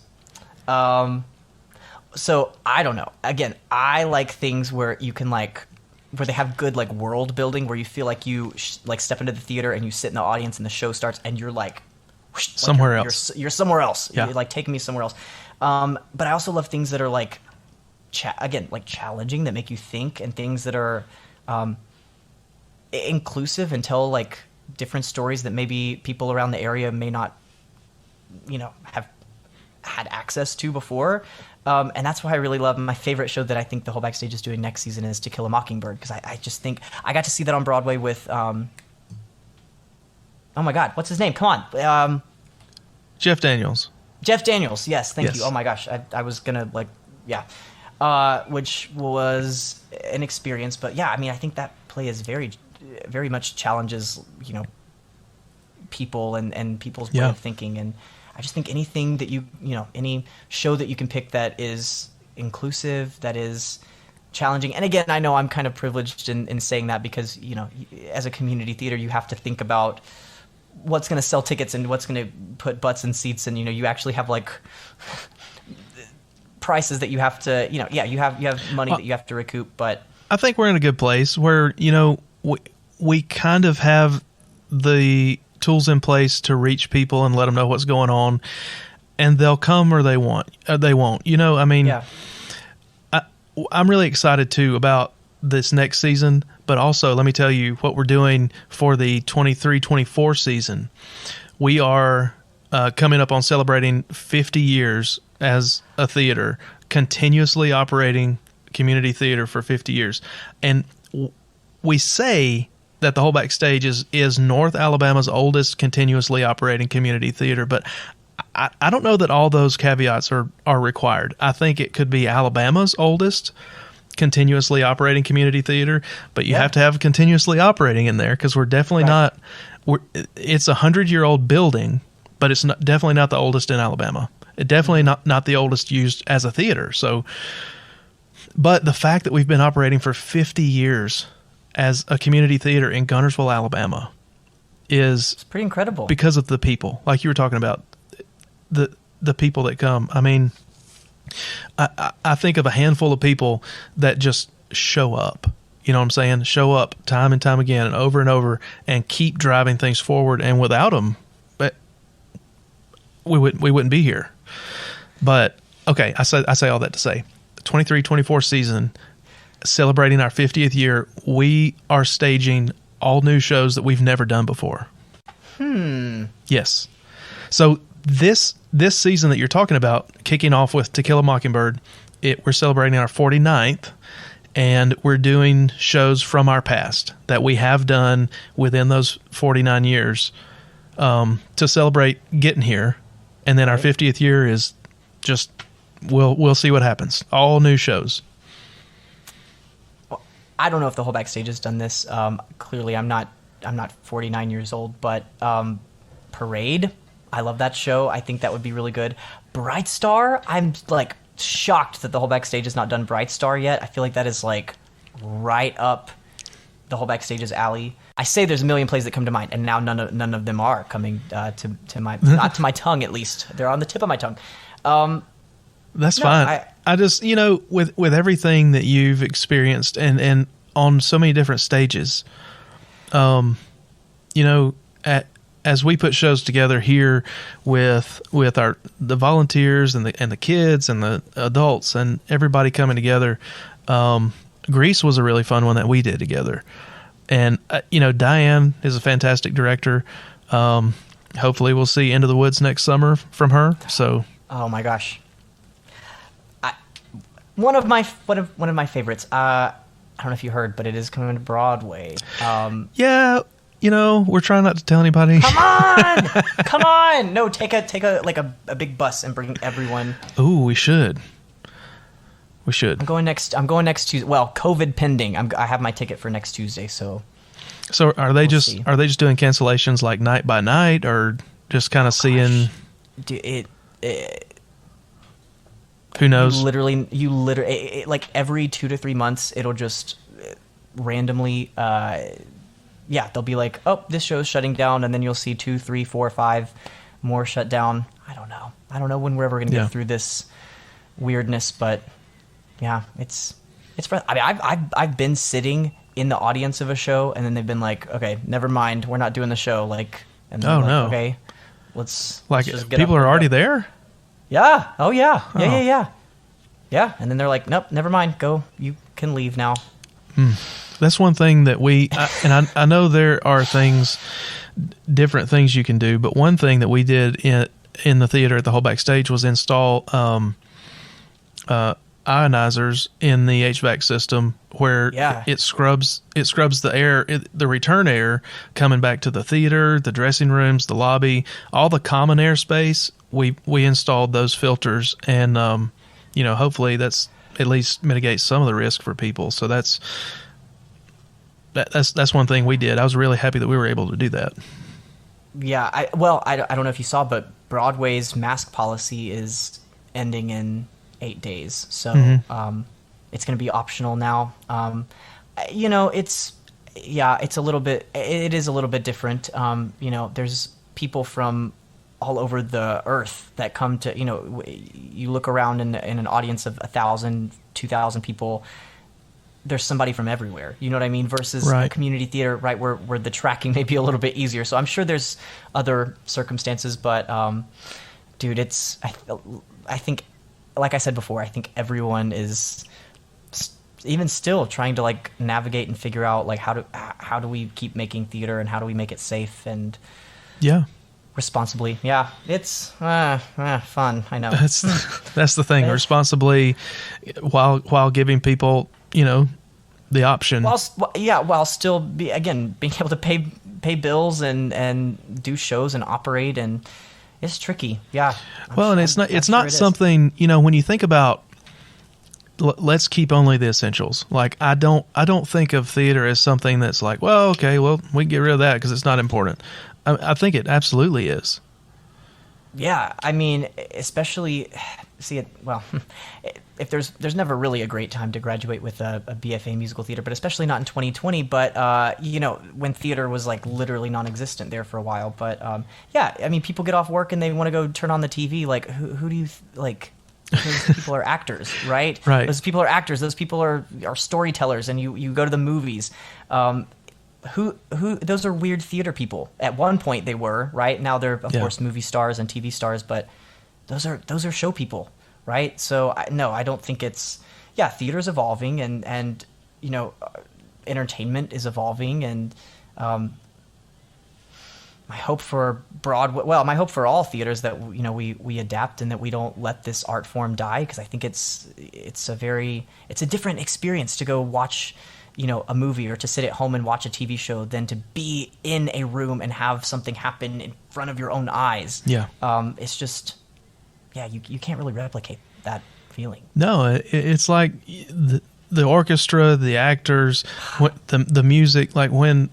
So I don't know. Again, I like things where you can where they have good like world building, where you feel like you step into the theater and you sit in the audience and the show starts and you're like whoosh, somewhere else. You're somewhere else. Yeah. You're like taking me somewhere else. But I also love things that are like challenging, that make you think, and things that are inclusive and tell like different stories that maybe people around the area may not, have had access to before. And that's why I really love my favorite show that I think the Whole Backstage is doing next season is To Kill a Mockingbird, because I just think I got to see that on Broadway with oh my God, what's his name? Come on, Jeff Daniels. Jeff Daniels, yes, thank Yes. you. Oh my gosh, I was gonna which was an experience, but yeah, I mean, I think that play is very, very much challenges people and people's way of thinking. And I just think anything that any show that you can pick that is inclusive, that is challenging. And again, I know I'm kind of privileged in saying that because, as a community theater, you have to think about what's going to sell tickets and what's going to put butts in seats. And, you actually have like prices that you have to, you have money that you have to recoup. But I think we're in a good place where, we kind of have the tools in place to reach people and let them know what's going on, and they'll come or they won't. I mean, I'm really excited too about this next season, but also let me tell you what we're doing for the 23-24 season. We are coming up on celebrating 50 years as a theater, continuously operating community theater for 50 years. And we say that the Whole Backstage is North Alabama's oldest continuously operating community theater, but I don't know that all those caveats are required. I think it could be Alabama's oldest continuously operating community theater, but you have to have continuously operating in there, because we're definitely not. It's a 100-year-old building, but it's definitely not the oldest in Alabama. It definitely not the oldest used as a theater. So, but the fact that we've been operating for 50 years as a community theater in Guntersville, Alabama, it's pretty incredible because of the people, like you were talking about, the people that come. I mean, I think of a handful of people that just show up. You know what I'm saying? Show up time and time again and over and keep driving things forward. And without them, we wouldn't be here. But okay, I say all that to say, the 23-24 season, celebrating our 50th year, we are staging all new shows that we've never done before. Yes. So this season that you're talking about, kicking off with To Kill a Mockingbird, we're celebrating our 49th, and we're doing shows from our past that we have done within those 49 years to celebrate getting here. And then our 50th year is just, we'll see what happens. All new shows. I don't know if the Whole Backstage has done this. Clearly, I'm not 49 years old, but Parade, I love that show. I think that would be really good. Bright Star, I'm like shocked that the Whole Backstage has not done Bright Star yet. I feel like that is like right up the Whole Backstage's alley. I say there's a million plays that come to mind, and now none of them are coming to my not to my tongue, at least. They're on the tip of my tongue. That's fine. I just, with everything that you've experienced and on so many different stages, as we put shows together here with the volunteers and the kids and the adults and everybody coming together, Grease was a really fun one that we did together. And Diane is a fantastic director. Hopefully we'll see Into the Woods next summer from her. So, oh my gosh, one of my favorites. I don't know if you heard, but it is coming to Broadway. Yeah, we're trying not to tell anybody. Come on! No, take a big bus and bring everyone. Ooh, we should. I'm going next Tuesday. Well, COVID pending. I have my ticket for next Tuesday. So are they just doing cancellations like night by night, or just kind of seeing? Who knows? You literally, like every 2 to 3 months, it'll just randomly, they'll be like, oh, this show's shutting down, and then you'll see 2, 3, 4, 5 more shut down. I don't know when we're ever going to get through this weirdness, but yeah, it's. I mean, I've been sitting in the audience of a show, and then they've been like, okay, never mind, we're not doing the show. Like, and then no, okay, let's just get people are already there. Yeah. Oh yeah. Yeah. And then they're like, nope, never mind. Go. You can leave now. That's one thing that I know there are different things you can do, but one thing that we did in the theater at the Whole Backstage was install ionizers in the HVAC system where it scrubs the air, the return air coming back to the theater, the dressing rooms, the lobby, all the common air space. We installed those filters, and hopefully that's at least mitigates some of the risk for people. So that's one thing we did. I was really happy that we were able to do that. Yeah, I don't know if you saw, but Broadway's mask policy is ending in 8 days, so it's going to be optional now. It is a little bit different. There's people from all over the earth that come to, you look around in an audience of 1,000, 2,000 people, there's somebody from everywhere, you know what I mean? Versus a community theater, right, where the tracking may be a little bit easier. So I'm sure there's other circumstances, but dude, I think, like I said before, I think everyone is even still trying to like navigate and figure out like how do we keep making theater, and how do we make it safe and responsibly. Yeah, it's fun. I know. That's the thing. Responsibly, while giving people, the option. While still being able to pay bills and do shows and operate, and it's tricky. Yeah. And it's not something, when you think about, let's keep only the essentials. Like I don't think of theater as something that's like, well, okay, well, we can get rid of that because it's not important. I think it absolutely is. Yeah, I mean, especially if there's never really a great time to graduate with a BFA musical theater, but especially not in 2020. But when theater was like literally non-existent there for a while. But I mean, people get off work and they want to go turn on the TV. Like, who do you like? Those people are actors, right? Right. Those people are actors. Those people are storytellers. And you go to the movies. Who those are weird theater people. At one point they were, right? Now they're of course movie stars and TV stars, but those are show people, right? So I don't think it's theater's evolving, and entertainment is evolving, and my hope for Broadway, my hope for all theaters that we adapt and that we don't let this art form die, because I think it's a different experience to go watch a movie or to sit at home and watch a TV show than to be in a room and have something happen in front of your own eyes. Yeah. It's just, you can't really replicate that feeling. No, it's like the orchestra, the actors, the music, like when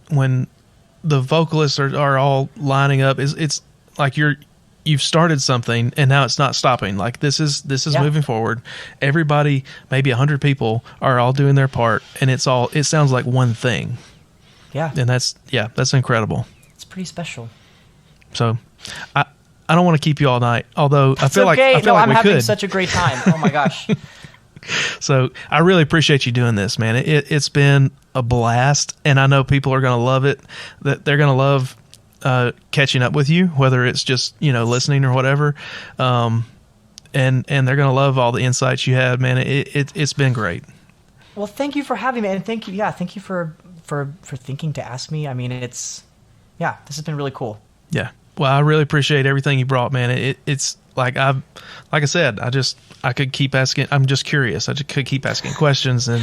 the vocalists are all lining up, it's like you've started something and now it's not stopping. Like this is moving forward. Everybody, maybe 100 people are all doing their part, and it sounds like one thing. Yeah. And that's incredible. It's pretty special. So I don't want to keep you all night, although I feel like we could. I'm having such a great time. Oh my gosh. So I really appreciate you doing this, man. It's been a blast, and I know people are going to love it. That they're going to love catching up with you, whether it's just listening or whatever, and they're gonna love all the insights you had, man. It's been great. Well, thank you for having me, and thank you for for thinking to ask me. I mean, this has been really cool. Yeah. Well, I really appreciate everything you brought, man. It's like I said, I could keep asking. I'm just curious. I just could keep asking questions and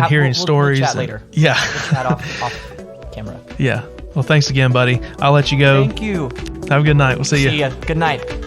hearing stories. We'll chat later. Yeah. We'll chat off camera. Yeah. Well, thanks again, buddy. I'll let you go. Thank you. Have a good night. We'll see you. See ya. Good night.